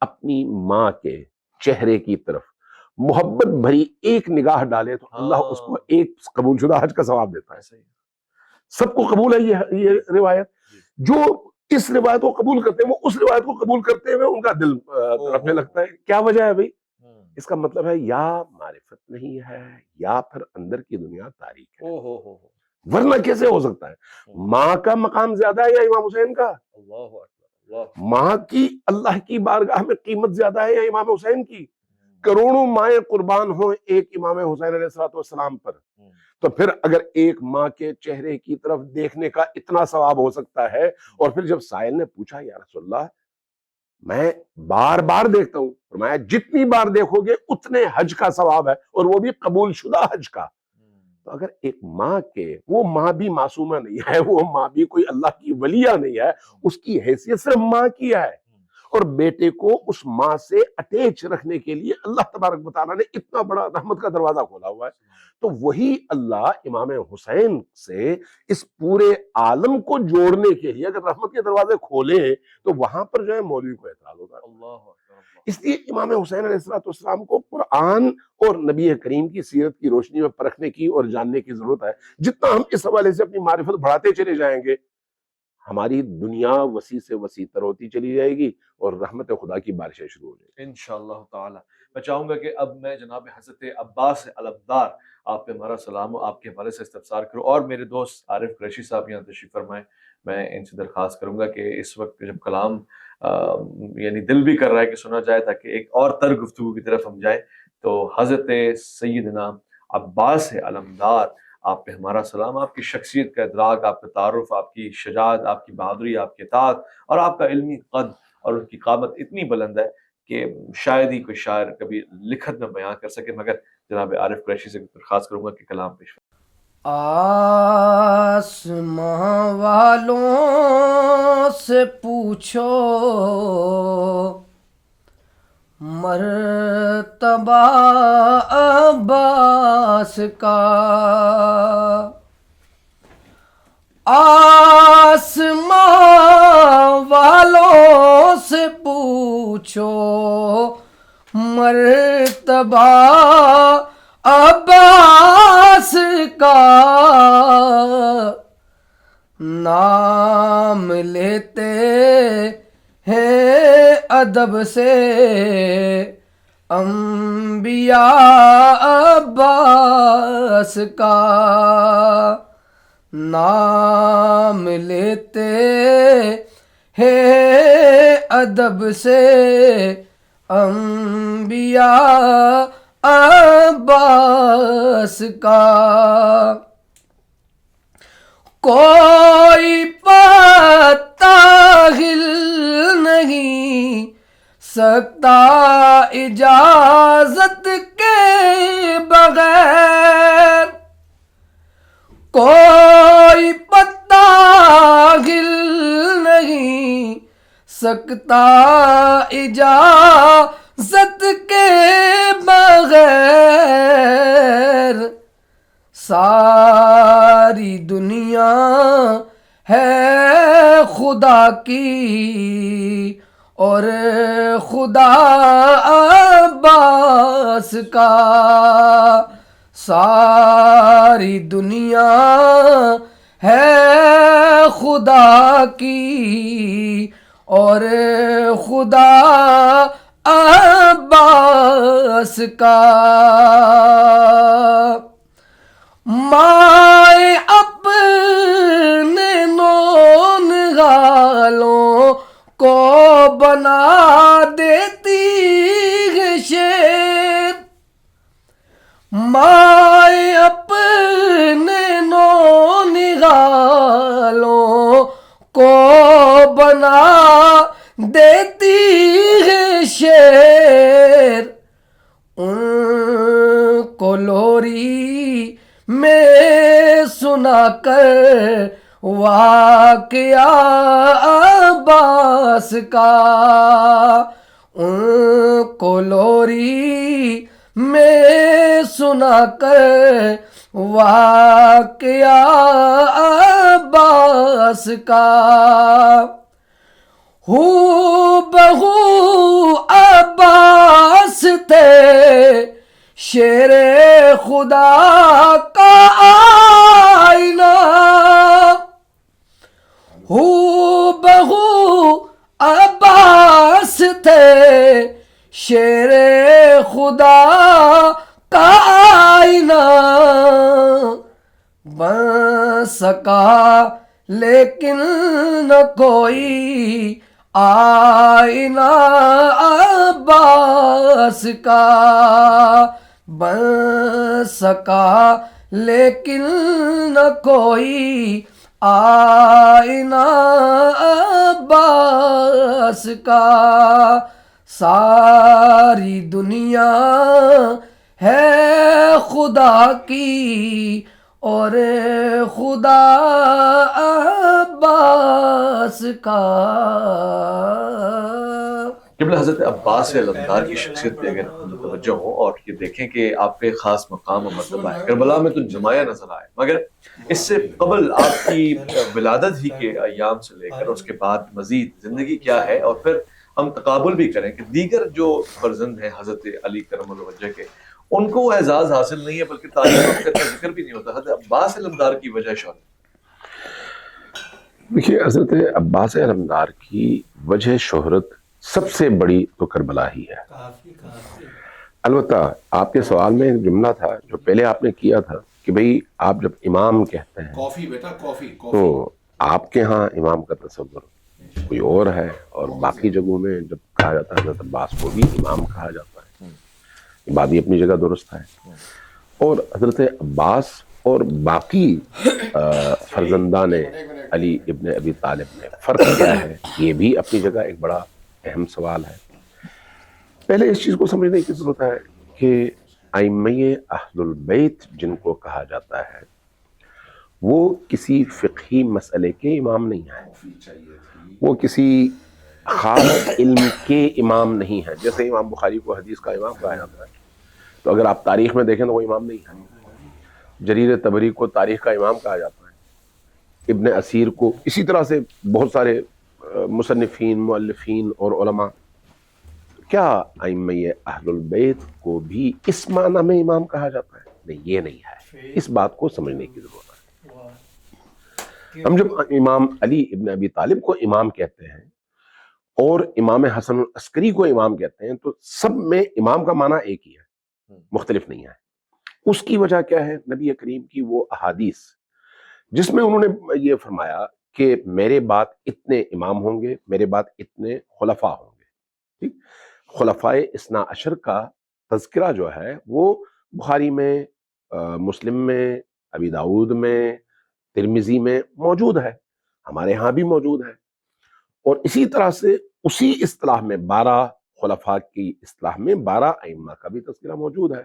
اپنی ماں کے چہرے کی طرف محبت بھری ایک نگاہ ڈالے تو اللہ اس کو ایک قبول شدہ حج کا ثواب دیتا ہے. سب کو قبول ہے یہ روایت. جو اس روایت کو قبول کرتے ہیں وہ اس روایت کو قبول کرتے ہوئے ان کا دل رکھنے لگتا ہے. کیا وجہ ہے بھائی؟ اس کا مطلب ہے یا معرفت نہیں ہے یا پھر اندر کی دنیا تاریک ہے. ورنہ کیسے ہو سکتا ہے؟ ماں کا مقام زیادہ ہے یا امام حسین کا؟ ماں کی اللہ کی بارگاہ میں قیمت زیادہ ہے یا امام حسین کی؟ کروڑوں مائیں قربان ہوں ایک امام حسین علیہ السلام پر، تو پھر اگر ایک ماں کے چہرے کی طرف دیکھنے کا اتنا ثواب ہو سکتا ہے. اور پھر جب سائل نے پوچھا یا رسول اللہ میں بار بار دیکھتا ہوں، فرمایا جتنی بار دیکھو گے اتنے حج کا ثواب ہے، اور وہ بھی قبول شدہ حج کا. تو اگر ایک ماں کے، وہ ماں بھی معصومہ نہیں ہے، وہ ماں بھی کوئی اللہ کی ولیہ نہیں ہے، اس کی حیثیت صرف ماں کی ہے، اور بیٹے کو اس ماں سے اٹیچ رکھنے کے لیے اللہ تبارک و تعالیٰ نے اتنا بڑا رحمت کا دروازہ کھولا ہوا ہے. تو وہی اللہ امام حسین سے اس پورے عالم کو جوڑنے کے لیے اگر رحمت کے دروازے کھولے تو وہاں پر جو ہے مولوی کو اعتراض ہوگا. اس لیے امام حسین علیہ السلام کو قرآن اور نبی کریم کی سیرت کی روشنی میں پرکھنے کی اور جاننے کی ضرورت ہے. جتنا ہم اس حوالے سے اپنی معرفت بڑھاتے چلے جائیں گے ہماری دنیا وسیع سے وسیع تر ہوتی چلی جائے گی اور رحمت خدا کی بارشیں شروع ہو جائیں گی انشاءاللہ تعالی. میں چاہوں گا کہ اب میں جناب حضرت عباس علمدار آپ پہ ہمارا سلام ہو، آپ کے حوالے سے استفسار کروں، اور میرے دوست عارف قریشی صاحب یہاں تشریف فرمائیں. میں ان سے درخواست کروں گا کہ اس وقت جب کلام یعنی دل بھی کر رہا ہے کہ سنا جائے تاکہ ایک اور تر گفتگو کی طرف ہم جائیں، تو حضرت سیدنا عباس علمدار آپ پہ ہمارا سلام. آپ کی شخصیت کا ادراک، آپ کا تعارف، آپ کی شجاعت، آپ کی بہادری، آپ کی اطاعت اور آپ کا علمی قد اور ان کی قامت اتنی بلند ہے کہ شاید ہی کوئی شاعر کبھی لکھت میں بیان کر سکے. مگر جناب عارف قریشی سے درخواست کروں گا کہ کلام پیش کریں. آسماں والوں سے پوچھو مرتبہ عباس کا، آسماں والوں سے پوچھو مرتبہ عباس کا، نام لیتے ہیں ادب سے انبیاء عباس کا، نام لیتے ہیں ادب سے انبیاء عباس کا. کوئی پتا ہل نہیں سکتا اجازت کے بغیر، کوئی پتا ہل نہیں سکتا اجازت کے بغیر. ساری دنیا ہے خدا کی اور خدا عباس کا، ساری دنیا ہے خدا کی اور خدا عباس کا. مائیں اپنے نونہالوں کو بنا دیتی ہے شیر، مائیں اپنے نونہالوں کو بنا دیتی ہے شیر. ان کو لوری میں سنا کر واقعہ عباس کا، ان کو لوری میں سنا کر واقعہ عباس کا. ہو بہو عباس تھے شیر خدا کا آئینہ، ہو بہو عباس تھے شیر خدا کا آئینہ، بن سکا لیکن نہ کوئی آئینہ عباس کا، بن سکا لیکن نہ کوئی آئینہ عباس کا، ساری دنیا ہے خدا کی اور خدا عباس کا۔ قبلہ حضرت عباس علمدار کی شخصیت پہ اگر ہم توجہ ہوں اور یہ دیکھیں کہ آپ پہ خاص مقام و مرتبہ ہے، کربلا میں تو جمایا نظر آئے، مگر اس سے قبل آپ کی ولادت ہی کے ایام سے لے کر اس کے بعد مزید زندگی کیا ہے، اور پھر ہم تقابل بھی کریں کہ دیگر جو فرزند ہیں حضرت علی کرم اللہ وجہ کے، ان کو وہ اعزاز حاصل نہیں ہے، بلکہ تاریخ میں اس کا ذکر بھی نہیں ہوتا۔ حضرت عباس علمدار کی وجہ شہرت، دیکھیے حضرت عباس علمدار کی وجہ شہرت سب سے بڑی تو کربلا ہی ہے۔ البتہ آپ کے سوال میں ایک جملہ تھا جو پہلے آپ نے کیا تھا کہ بھئی آپ جب امام کہتے ہیں کافی بیٹا کافی تو آپ کے ہاں امام کا تصور کوئی اور ہے، اور باقی جگہوں میں جب کہا جاتا ہے حضرت عباس کو بھی امام کہا جاتا ہے، یہ بات بھی اپنی جگہ درست ہے۔ اور حضرت عباس اور باقی فرزندان علی ابن ابی طالب میں فرق کیا ہے، یہ بھی اپنی جگہ ایک بڑا اہم سوال ہے۔ پہلے اس چیز کو سمجھنے کی ضرورت ہے کہ ائمہ اہل البیت جن کو کہا جاتا ہے وہ کسی فقہی مسئلے کے امام نہیں ہیں، وہ کسی خاص علم کے امام نہیں ہیں۔ جیسے امام بخاری کو حدیث کا امام کہا جاتا ہے، تو اگر آپ تاریخ میں دیکھیں تو وہ امام نہیں ہے۔ جریر طبری کو تاریخ کا امام کہا جاتا ہے، ابن اسیر کو، اسی طرح سے بہت سارے مصنفین، مؤلفین اور علماء۔ کیا ائمہ اہل البیت کو بھی اس معنی میں امام کہا جاتا ہے؟ نہیں، یہ نہیں ہے۔ اس بات کو سمجھنے کی ضرورت ہے۔ ہم جب امام علی ابن ابی طالب کو امام کہتے ہیں اور امام حسن العسکری کو امام کہتے ہیں تو سب میں امام کا معنی ایک ہی ہے، مختلف نہیں ہے۔ اس کی وجہ کیا ہے؟ نبی کریم کی وہ احادیث جس میں انہوں نے یہ فرمایا کہ میرے بعد اتنے امام ہوں گے، میرے بعد اتنے خلفاء ہوں گے۔ ٹھیک، خلفائے اثنا عشر کا تذکرہ جو ہے وہ بخاری میں، مسلم میں، ابی داؤد میں، ترمذی میں موجود ہے، ہمارے ہاں بھی موجود ہے۔ اور اسی طرح سے اسی اصطلاح میں 12 خلفاء کی اصطلاح میں 12 ائمہ کا بھی تذکرہ موجود ہے۔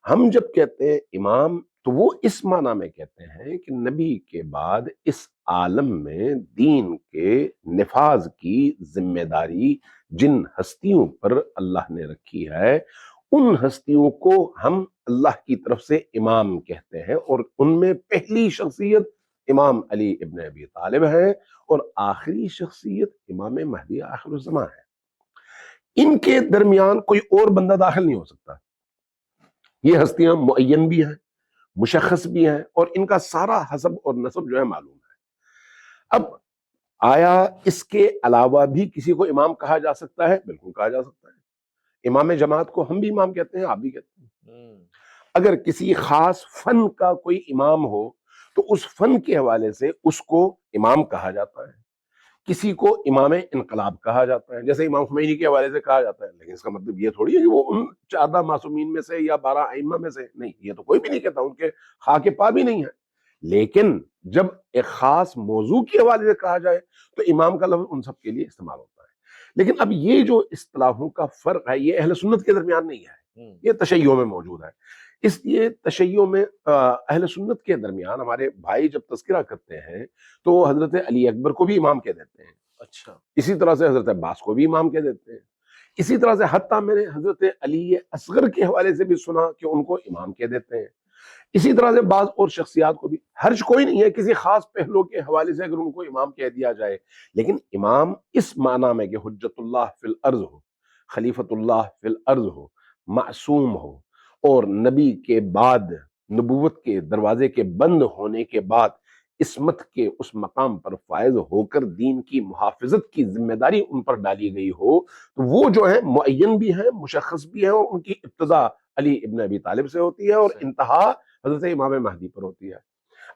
ہم جب کہتے ہیں امام تو وہ اس معنی میں کہتے ہیں کہ نبی کے بعد اس عالم میں دین کے نفاذ کی ذمہ داری جن ہستیوں پر اللہ نے رکھی ہے، ان ہستیوں کو ہم اللہ کی طرف سے امام کہتے ہیں، اور ان میں پہلی شخصیت امام علی ابن ابی طالب ہے اور آخری شخصیت امام مہدی آخر الزمان ہے۔ ان کے درمیان کوئی اور بندہ داخل نہیں ہو سکتا۔ یہ ہستیاں معین بھی ہیں، مشخص بھی ہیں، اور ان کا سارا حسب اور نسب جو ہے معلوم ہے۔ اب آیا اس کے علاوہ بھی کسی کو امام کہا جا سکتا ہے؟ بالکل کہا جا سکتا ہے۔ امام جماعت کو ہم بھی امام کہتے ہیں، آپ بھی کہتے ہیں۔ اگر کسی خاص فن کا کوئی امام ہو تو اس فن کے حوالے سے اس کو امام کہا جاتا ہے۔ کسی کو امام انقلاب کہا جاتا ہے، جیسے امام خمینی کے حوالے سے کہا جاتا ہے، لیکن اس کا مطلب یہ تھوڑی ہے کہ وہ ان 14 معصومین میں سے یا 12 ائمہ میں سے، نہیں، یہ تو کوئی بھی نہیں کہتا، ان کے خاک پا بھی نہیں ہے۔ لیکن جب ایک خاص موضوع کے حوالے سے کہا جائے تو امام کا لفظ ان سب کے لیے استعمال ہوتا ہے۔ لیکن اب یہ جو اصطلاحوں کا فرق ہے یہ اہل سنت کے درمیان نہیں ہے، یہ تشیع میں موجود ہے۔ اس لیے تشیع میں اہل سنت کے درمیان ہمارے بھائی جب تذکرہ کرتے ہیں تو وہ حضرت علی اکبر کو بھی امام کہہ دیتے ہیں، اچھا، اسی طرح سے حضرت عباس کو بھی امام کہہ دیتے ہیں، اسی طرح سے حتیٰ میں نے حضرت علی اصغر کے حوالے سے بھی سنا کہ ان کو امام کہہ دیتے ہیں، اسی طرح سے بعض اور شخصیات کو بھی۔ حرج کوئی نہیں ہے کسی خاص پہلو کے حوالے سے اگر ان کو امام کہہ دیا جائے، لیکن امام اس معنی میں کہ حجت اللہ فی الارض ہو، خلیفۃ اللہ فی الارض ہو، معصوم ہو، اور نبی کے بعد نبوت کے دروازے کے بند ہونے کے بعد عصمت کے اس مقام پر فائز ہو کر دین کی محافظت کی ذمہ داری ان پر ڈالی گئی ہو، تو وہ جو ہے معین بھی ہیں، مشخص بھی ہیں، اور ان کی ابتدا علی ابن ابی طالب سے ہوتی ہے اور انتہا حضرت امام مہدی پر ہوتی ہے۔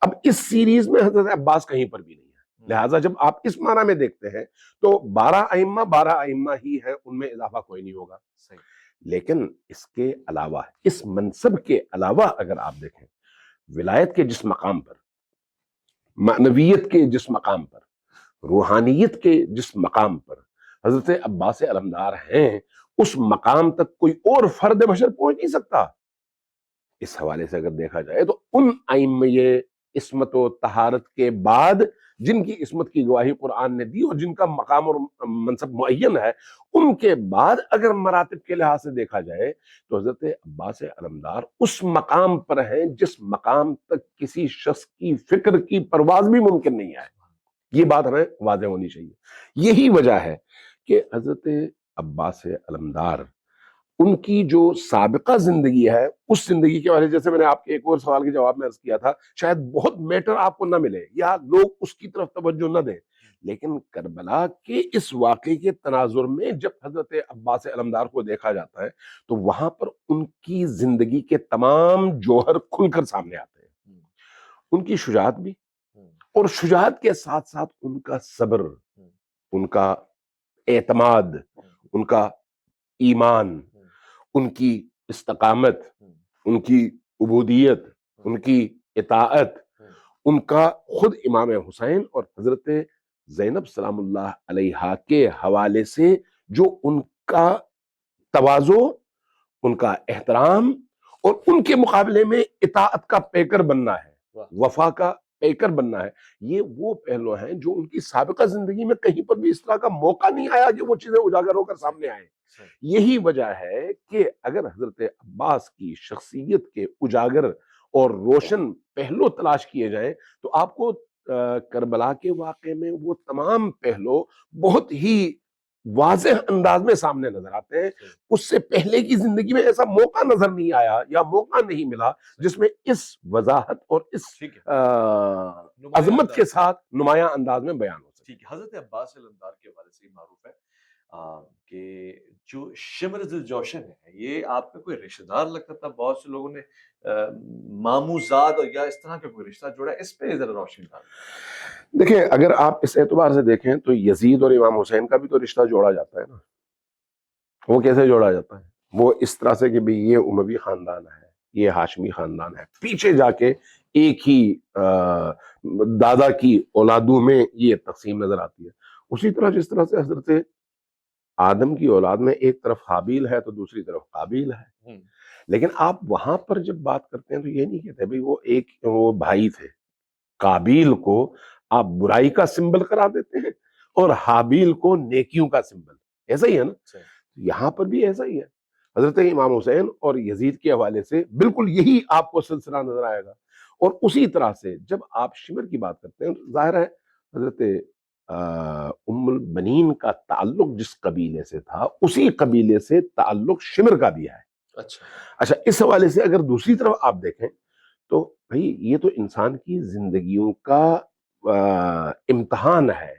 اب اس سیریز میں حضرت عباس کہیں پر بھی نہیں ہے، لہٰذا جب آپ اس معنی میں دیکھتے ہیں تو 12 ائمہ ہی ہیں، ان میں اضافہ کوئی نہیں ہوگا۔ لیکن اس کے علاوہ، اس منصب کے علاوہ اگر آپ دیکھیں، ولایت کے جس مقام پر، معنویت کے جس مقام پر، روحانیت کے جس مقام پر حضرت عباس علمدار ہیں، اس مقام تک کوئی اور فرد بشر پہنچ نہیں سکتا۔ اس حوالے سے اگر دیکھا جائے تو ان ائمہ عصمت و طہارت کے بعد جن کی عصمت کی گواہی قرآن نے دی اور جن کا مقام اور منصب معین ہے، ان کے بعد اگر مراتب کے لحاظ سے دیکھا جائے تو حضرت عباس علمدار اس مقام پر ہیں جس مقام تک کسی شخص کی فکر کی پرواز بھی ممکن نہیں ہے۔ یہ بات ہمیں واضح ہونی چاہیے۔ یہی وجہ ہے کہ حضرت عباس علمدار، ان کی جو سابقہ زندگی ہے، اس زندگی کے بارے، جیسے میں نے آپ کے ایک اور سوال کے جواب میں عرض کیا تھا، شاید بہت میٹر آپ کو نہ ملے یا لوگ اس کی طرف توجہ نہ دیں، لیکن کربلا کے اس واقعے کے تناظر میں جب حضرت عباس علمدار کو دیکھا جاتا ہے تو وہاں پر ان کی زندگی کے تمام جوہر کھل کر سامنے آتے ہیں۔ ان کی شجاعت بھی، اور شجاعت کے ساتھ ساتھ ان کا صبر، ان کا اعتماد، ان کا ایمان، ان کی استقامت، ان کی عبودیت، ان کی اطاعت، ان کا خود امام حسین اور حضرت زینب سلام اللہ علیہا کے حوالے سے جو ان کا تواضع، ان کا احترام، اور ان کے مقابلے میں اطاعت کا پیکر بننا ہے، وفا کا پیکر بننا ہے، یہ وہ پہلو ہیں جو ان کی سابقہ زندگی میں کہیں پر بھی اس طرح کا موقع نہیں آیا کہ وہ چیزیں اجاگر ہو کر سامنے آئیں۔ یہی وجہ ہے کہ اگر حضرت عباس کی شخصیت کے اجاگر اور روشن پہلو تلاش کیے جائیں تو آپ کو کربلا کے واقعے میں وہ تمام پہلو بہت ہی واضح انداز میں سامنے نظر آتے ہیں۔ اس سے پہلے کی زندگی میں ایسا موقع نظر نہیں آیا یا موقع نہیں ملا جس میں اس وضاحت اور اس عظمت کے ساتھ نمایاں انداز میں بیان ہو سکے۔ حضرت عباس علمدار کے حوالے سے معروف ہے کہ جو شمر ذی الجوشن ہے، یہ آپ میں کوئی رشتہ دار لگتا تھا، بہت سے لوگوں نے ماموزاد یا اس طرح کا کوئی رشتہ جوڑا، اس پہ ذرا روشنی ڈالیں۔ دیکھیں، اگر آپ اس اعتبار سے دیکھیں تو یزید اور امام حسین کا بھی تو رشتہ جوڑا جاتا ہے نا۔ وہ کیسے جوڑا جاتا ہے؟ وہ اس طرح سے کہ بھی یہ اموی خاندان ہے، یہ ہاشمی خاندان ہے، پیچھے جا کے ایک ہی دادا کی اولادوں میں یہ تقسیم نظر آتی ہے۔ اسی طرح جس طرح سے حضرت آدم کی اولاد میں ایک طرف حابیل ہے تو دوسری طرف قابیل ہے، لیکن آپ وہاں پر جب بات کرتے ہیں تو یہ نہیں کہتے بھئی وہ بھائی تھے۔ قابیل کو آپ برائی کا سمبل قرار دیتے ہیں اور حابیل کو نیکیوں کا سمبل، ایسا ہی ہے نا؟ یہاں پر بھی ایسا ہی ہے۔ حضرت امام حسین اور یزید کے حوالے سے بالکل یہی آپ کو سلسلہ نظر آئے گا۔ اور اسی طرح سے جب آپ شمر کی بات کرتے ہیں تو ظاہر ہے حضرت ام البنین کا تعلق جس قبیلے سے تھا اسی قبیلے سے تعلق شمر کا بھی ہے۔ اچھا، اس حوالے سے اگر دوسری طرف آپ دیکھیں تو بھئی یہ تو انسان کی زندگیوں کا امتحان ہے،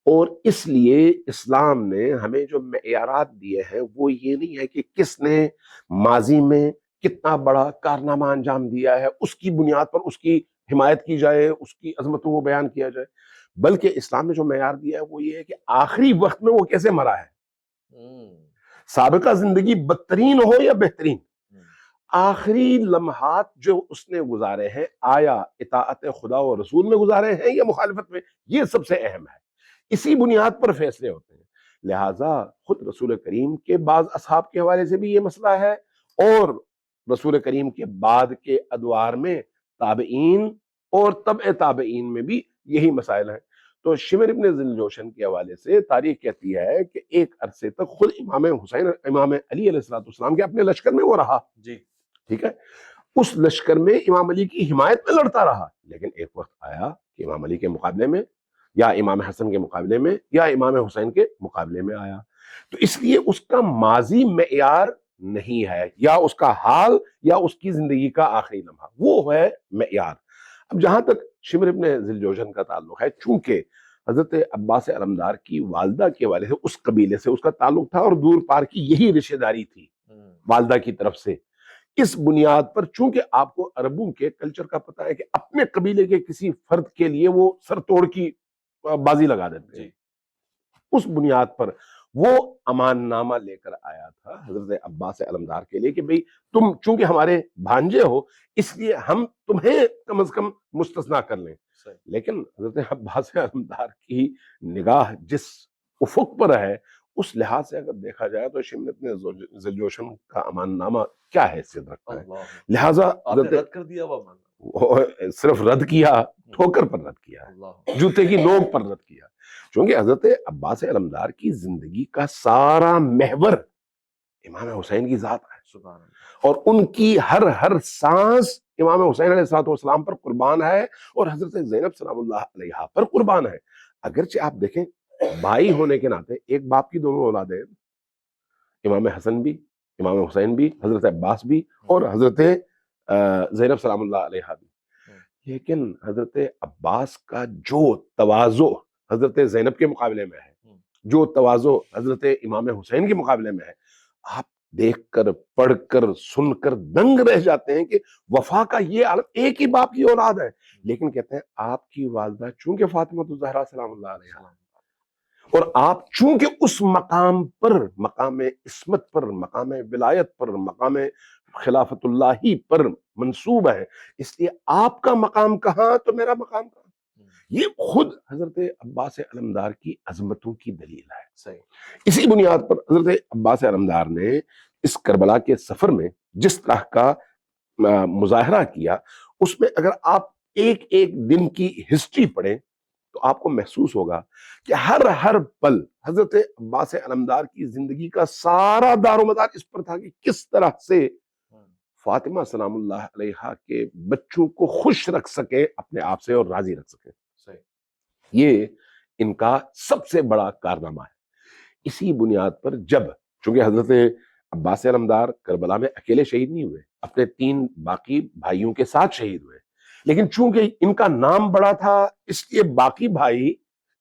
اور اس لیے اسلام نے ہمیں جو معیارات دیے ہیں وہ یہ نہیں ہے کہ کس نے ماضی میں کتنا بڑا کارنامہ انجام دیا ہے اس کی بنیاد پر اس کی حمایت کی جائے، اس کی عظمتوں کو بیان کیا جائے، بلکہ اسلام نے جو معیار دیا ہے وہ یہ ہے کہ آخری وقت میں وہ کیسے مرا ہے۔ سابقہ زندگی بدترین ہو یا بہترین، آخری لمحات جو اس نے گزارے ہیں آیا اطاعت خدا و رسول میں گزارے ہیں یا مخالفت میں، یہ سب سے اہم ہے۔ اسی بنیاد پر فیصلے ہوتے ہیں۔ لہٰذا خود رسول کریم کے بعض اصحاب کے حوالے سے بھی یہ مسئلہ ہے، اور رسول کریم کے بعد کے ادوار میں تابعین اور تبع تابعین میں بھی یہی مسائل ہیں۔ تو شمر ابن ذی الجوشن کے حوالے سے تاریخ کہتی ہے کہ ایک عرصے تک خود امام حسین، امام علی علیہ السلام کے اپنے لشکر میں وہ رہا، ٹھیک ہے، اس لشکر میں امام علی کی حمایت میں لڑتا رہا، لیکن ایک وقت آیا کہ امام علی کے مقابلے میں یا امام حسن کے مقابلے میں یا امام حسین کے مقابلے میں آیا۔ تو اس لیے اس کا ماضی معیار نہیں ہے، یا اس کا حال یا اس کی زندگی کا آخری لمحہ، وہ ہے معیار۔ اب جہاں تک شمر ابن ذوالجوشن کا تعلق ہے، چونکہ حضرت عباس علمدار کی والدہ کے والے سے، اس قبیلے سے اس کا تعلق تھا، اور دور پار کی یہی رشتہ داری تھی والدہ کی طرف سے، اس بنیاد پر چونکہ آپ کو عربوں کے کلچر کا پتہ ہے کہ اپنے قبیلے کے کسی فرد کے لیے وہ سر توڑ کی بازی لگا دیتے ہیں، اس بنیاد پر وہ امان نامہ لے کر آیا تھا حضرت عباس علمدار کے لیے کہ بھئی تم چونکہ ہمارے بھانجے ہو، اس لیے ہم تمہیں کم از کم مستثنا کر لیں۔ لیکن حضرت عباس علمدار کی نگاہ جس افق پر ہے، اس لحاظ سے اگر دیکھا جائے تو شمر ابن ذوالجوشن کا امان نامہ کیا حیثیت رکھتا ہے، لہٰذا رد کر دیا صرف رد کیا، ٹھوکر پر رد کیا، جوتے کی نوک پر رد کیا، چونکہ حضرت عباس علمدار کی زندگی کا سارا محور امام حسین کی ذات ہے، اور ان کی ہر سانس امام حسین علیہ السلام پر قربان ہے، اور حضرت زینب سلام اللہ علیہا پر قربان ہے۔ اگرچہ آپ دیکھیں بھائی ہونے کے ناطے ایک باپ کی دونوں اولادیں، امام حسن بھی، امام حسین بھی، حضرت عباس بھی، اور حضرت زینب سلام اللہ علیہا بھی، لیکن حضرت عباس کا جو تواضع حضرت زینب کے مقابلے میں ہے، جو تواضع حضرت امام حسین کے مقابلے میں ہے، آپ دیکھ کر، پڑھ کر، سن کر دنگ رہ جاتے ہیں کہ وفا کا یہ عالم، ایک ہی باپ کی اولاد ہے، لیکن کہتے ہیں آپ کی والدہ چونکہ فاطمہ الزہرا سلام اللہ علیہا، اور آپ چونکہ اس مقام پر، مقام عصمت پر، مقام ولایت پر، مقام خلافت اللہ پر منصوب ہے، اس لیے آپ کا مقام کہاں تو میرا مقام کہاں۔ یہ خود حضرت عباس علمدار کی عظمتوں کی دلیل ہے۔ اسی بنیاد پر حضرت عباس علمدار نے اس کربلا کے سفر میں جس طرح کا مظاہرہ کیا، اس میں اگر آپ ایک ایک دن کی ہسٹری پڑھیں تو آپ کو محسوس ہوگا کہ ہر پل حضرت عباس علمدار کی زندگی کا سارا دار و مدار اس پر تھا کہ کس طرح سے فاطمہ سلام اللہ علیہا کے بچوں کو خوش رکھ سکے اپنے آپ سے، اور راضی رکھ سکے۔ یہ ان کا سب سے بڑا کارنامہ ہے۔ اسی بنیاد پر جب چونکہ حضرت عباس علمدار کربلا میں اکیلے شہید نہیں ہوئے، اپنے 3 باقی بھائیوں کے ساتھ شہید ہوئے، لیکن چونکہ ان کا نام بڑا تھا اس لیے باقی بھائی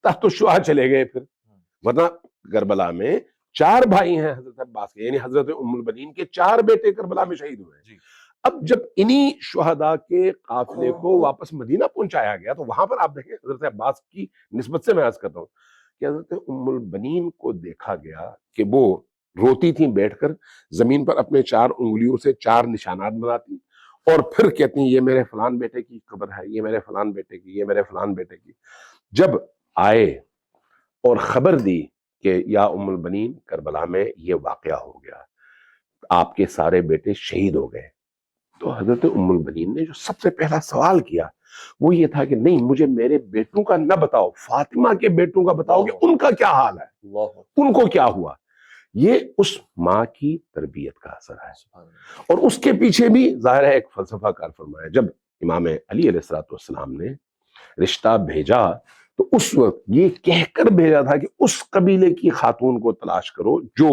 تحت الشہداء چلے گئے پھر، ورنہ کربلا میں 4 بھائی ہیں حضرت عباس کے، یعنی حضرت ام البنین کے 4 بیٹے کربلا میں شہید ہوئے ہیں۔ اب جب انہی شہداء کے قافلے کو واپس مدینہ پہنچایا گیا تو وہاں پر آپ دیکھیں حضرت عباس کی نسبت سے میں عرض کرتا ہوں کہ حضرت ام البنین کو دیکھا گیا کہ وہ روتی تھیں بیٹھ کر زمین پر، اپنے 4 انگلیوں سے 4 نشانات بناتی، اور پھر کہتی ہیں یہ میرے فلان بیٹے کی قبر ہے، یہ میرے فلان بیٹے کی، یہ میرے فلان بیٹے کی۔ جب آئے اور خبر دی کہ یا ام البنین کربلا میں یہ واقعہ ہو گیا، آپ کے سارے بیٹے شہید ہو گئے، تو حضرت ام البنین نے جو سب سے پہلا سوال کیا وہ یہ تھا کہ نہیں، مجھے میرے بیٹوں کا نہ بتاؤ، فاطمہ کے بیٹوں کا بتاؤ کہ ان کا کیا حال ہے، ان کو کیا ہوا۔ یہ اس ماں کی تربیت کا اثر ہے، اور اس کے پیچھے بھی ظاہر ہے ایک فلسفہ کار فرمایا۔ جب امام علی علیہ السلام نے رشتہ بھیجا تو اس وقت یہ کہہ کر بھیجا تھا کہ اس قبیلے کی خاتون کو تلاش کرو جو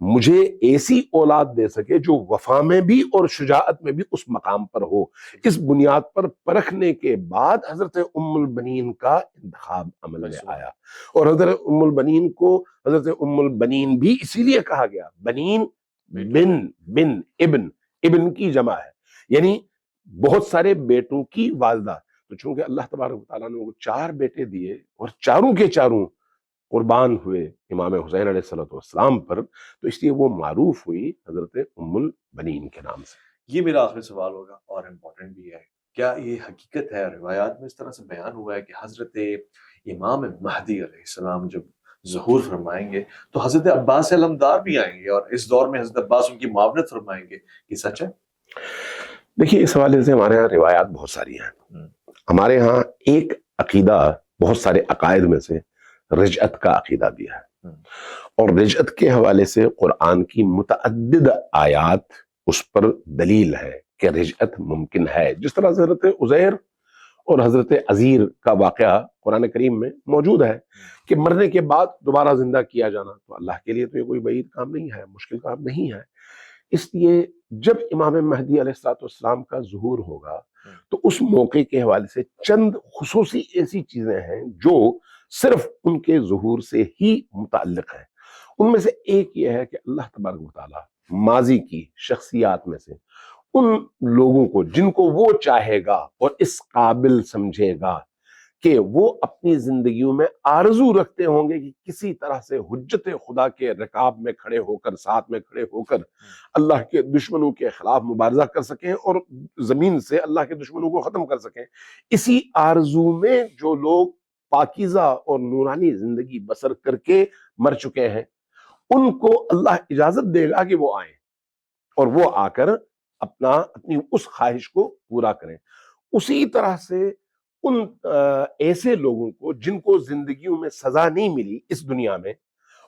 مجھے ایسی اولاد دے سکے جو وفا میں بھی اور شجاعت میں بھی اس مقام پر ہو۔ اس بنیاد پر پرکھنے کے بعد حضرت ام البنین کا انتخاب عمل میں آیا، اور حضرت ام البنین کو حضرت ام البنین بھی اسی لیے کہا گیا، بنین بن ابن کی جمع ہے، یعنی بہت سارے بیٹوں کی والدہ۔ تو چونکہ اللہ تبارک و تعالیٰ نے وہ 4 بیٹے دیے اور چاروں کے چاروں قربان ہوئے امام حسین علیہ السلام پر، تو اس لیے وہ معروف ہوئی حضرت ام البنین کے نام سے۔ یہ میرا آخری سوال ہوگا اور امپورٹنٹ بھی ہے، کیا یہ حقیقت ہے، روایات میں اس طرح سے بیان ہوا ہے کہ حضرت امام مہدی علیہ السلام جب ظہور فرمائیں گے تو حضرت عباس علمدار بھی آئیں گے اور اس دور میں حضرت عباس ان کی معاونت فرمائیں گے، یہ سچ ہے؟ دیکھیے اس حوالے سے ہمارے ہاں روایات بہت ساری ہیں۔ ہمارے ہاں ایک عقیدہ بہت سارے عقائد میں سے رجعت کا عقیدہ بھی ہے، اور رجعت کے حوالے سے قرآن کی متعدد آیات اس پر دلیل ہے کہ رجعت ممکن ہے۔ جس طرح حضرت عزیر اور حضرت عزیر کا واقعہ قرآن کریم میں موجود ہے کہ مرنے کے بعد دوبارہ زندہ کیا جانا، تو اللہ کے لیے تو یہ کوئی بعید کام نہیں ہے، مشکل کام نہیں ہے۔ اس لیے جب امام مہدی علیہ السلام کا ظہور ہوگا تو اس موقع کے حوالے سے چند خصوصی ایسی چیزیں ہیں جو صرف ان کے ظہور سے ہی متعلق ہیں۔ ان میں سے ایک یہ ہے کہ اللہ تبارک و تعالیٰ ماضی کی شخصیات میں سے ان لوگوں کو جن کو وہ چاہے گا اور اس قابل سمجھے گا کہ وہ اپنی زندگیوں میں آرزو رکھتے ہوں گے کہ کسی طرح سے حجت خدا کے رکاب میں کھڑے ہو کر، ساتھ میں کھڑے ہو کر اللہ کے دشمنوں کے خلاف مبارزہ کر سکیں اور زمین سے اللہ کے دشمنوں کو ختم کر سکیں، اسی آرزو میں جو لوگ پاکیزہ اور نورانی زندگی بسر کر کے مر چکے ہیں، ان کو اللہ اجازت دے گا کہ وہ آئیں اور وہ آ کر اپنی اس خواہش کو پورا کریں۔ اسی طرح سے ان ایسے لوگوں کو جن کو زندگیوں میں سزا نہیں ملی اس دنیا میں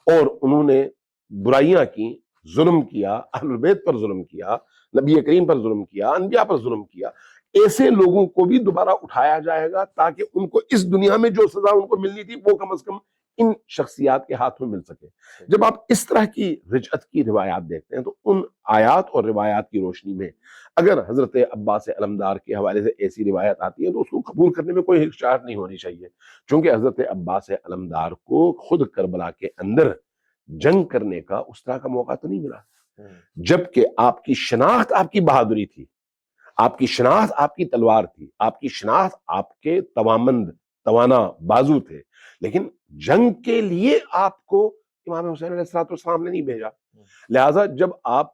اور انہوں نے برائیاں کی، ظلم کیا، اہل البیت پر ظلم کیا، نبی کریم پر ظلم کیا، انبیاء پر ظلم کیا، ایسے لوگوں کو بھی دوبارہ اٹھایا جائے گا تاکہ ان کو اس دنیا میں جو سزا ان کو ملنی تھی وہ کم از کم ان شخصیات کے ہاتھ میں مل سکے۔ جب آپ اس طرح کی رجعت کی روایات دیکھتے ہیں تو ان آیات اور روایات کی روشنی میں اگر حضرت عباس علمدار کے حوالے سے ایسی روایت آتی ہے تو اس کو قبول کرنے میں کوئی ہچکچاہٹ نہیں ہونی چاہیے، چونکہ حضرت عباس علمدار کو خود کربلا کے اندر جنگ کرنے کا اس طرح کا موقع تو نہیں ملا، جبکہ آپ کی شناخت آپ کی بہادری تھی، آپ کی شناخت آپ کی تلوار تھی، آپ کی شناخت آپ کے توانا بازو تھے، لیکن جنگ کے لیے آپ کو امام حسین علیہ السلام نے نہیں بھیجا۔ لہٰذا جب آپ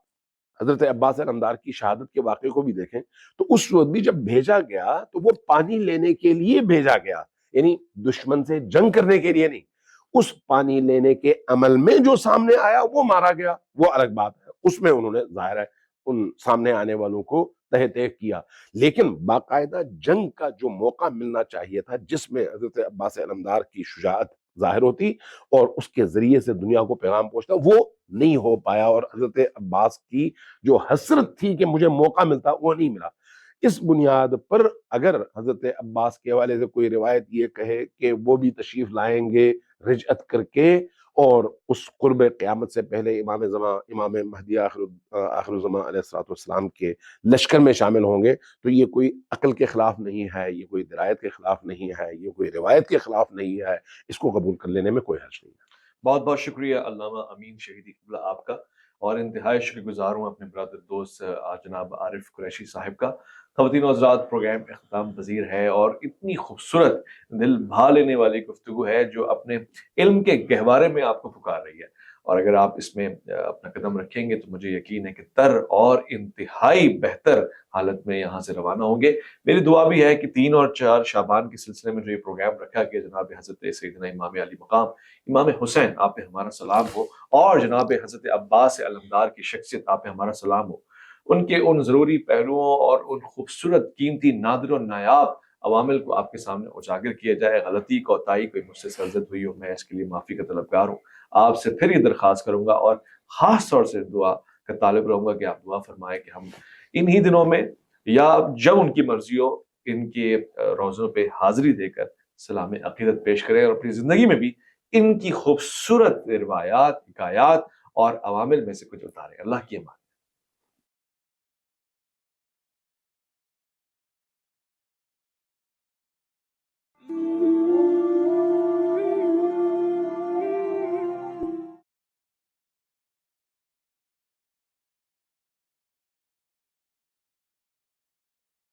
حضرت عباس علمدار کی شہادت کے واقعے کو بھی دیکھیں تو اس وقت بھی جب بھیجا گیا تو وہ پانی لینے کے لیے بھیجا گیا، یعنی دشمن سے جنگ کرنے کے لیے نہیں۔ اس پانی لینے کے عمل میں جو سامنے آیا وہ مارا گیا، وہ الگ بات ہے، اس میں انہوں نے ظاہر ہے ان سامنے آنے والوں کو تہ تہ کیا، لیکن باقاعدہ جنگ کا جو موقع ملنا چاہیے تھا جس میں حضرت عباس علمدار کی شجاعت ظاہر ہوتی اور اس کے ذریعے سے دنیا کو پیغام پہنچتا، وہ نہیں ہو پایا، اور حضرت عباس کی جو حسرت تھی کہ مجھے موقع ملتا وہ نہیں ملا۔ اس بنیاد پر اگر حضرت عباس کے حوالے سے کوئی روایت یہ کہے کہ وہ بھی تشریف لائیں گے رجعت کر کے اور اس قرب قیامت سے پہلے امام مہدی آخر الزمان علیہ السلام کے لشکر میں شامل ہوں گے، تو یہ کوئی عقل کے خلاف نہیں ہے، یہ کوئی درایت کے خلاف نہیں ہے، یہ کوئی روایت کے خلاف نہیں ہے، اس کو قبول کر لینے میں کوئی حرج نہیں ہے۔ بہت بہت شکریہ علامہ امین شہیدی قبلہ آپ کا، اور انتہائی شکر گزار ہوں اپنے برادر دوست جناب عارف قریشی صاحب کا۔ خواتین و حضرات، پروگرام اختتام پذیر ہے اور اتنی خوبصورت دل بھا لینے والی گفتگو ہے جو اپنے علم کے گہوارے میں آپ کو پکار رہی ہے، اور اگر آپ اس میں اپنا قدم رکھیں گے تو مجھے یقین ہے کہ تر اور انتہائی بہتر حالت میں یہاں سے روانہ ہوں گے۔ میری دعا بھی ہے کہ 3 اور 4 شعبان کے سلسلے میں جو یہ پروگرام رکھا گیا، جناب حضرت سیدنا امام علی مقام امام حسین آپ پہ ہمارا سلام ہو، اور جناب حضرت عباس علمدار کی شخصیت آپ پہ ہمارا سلام ہو، ان کے ان ضروری پہلوؤں اور ان خوبصورت قیمتی نادر و نایاب عوامل کو آپ کے سامنے اجاگر کیا جائے۔ غلطی کوتاہی کوئی مجھ سے سرزد ہوئی ہو، میں اس کے لیے معافی کا طلبگار ہوں۔ آپ سے پھر یہ درخواست کروں گا اور خاص طور سے دعا کا طالب رہوں گا کہ آپ دعا فرمائیں کہ ہم انہی دنوں میں یا جب ان کی مرضی ہو ان کے روزوں پہ حاضری دے کر سلام عقیدت پیش کریں، اور اپنی زندگی میں بھی ان کی خوبصورت روایات، حکایات اور عوامل میں سے کچھ اتاریں۔ اللہ کی امان۔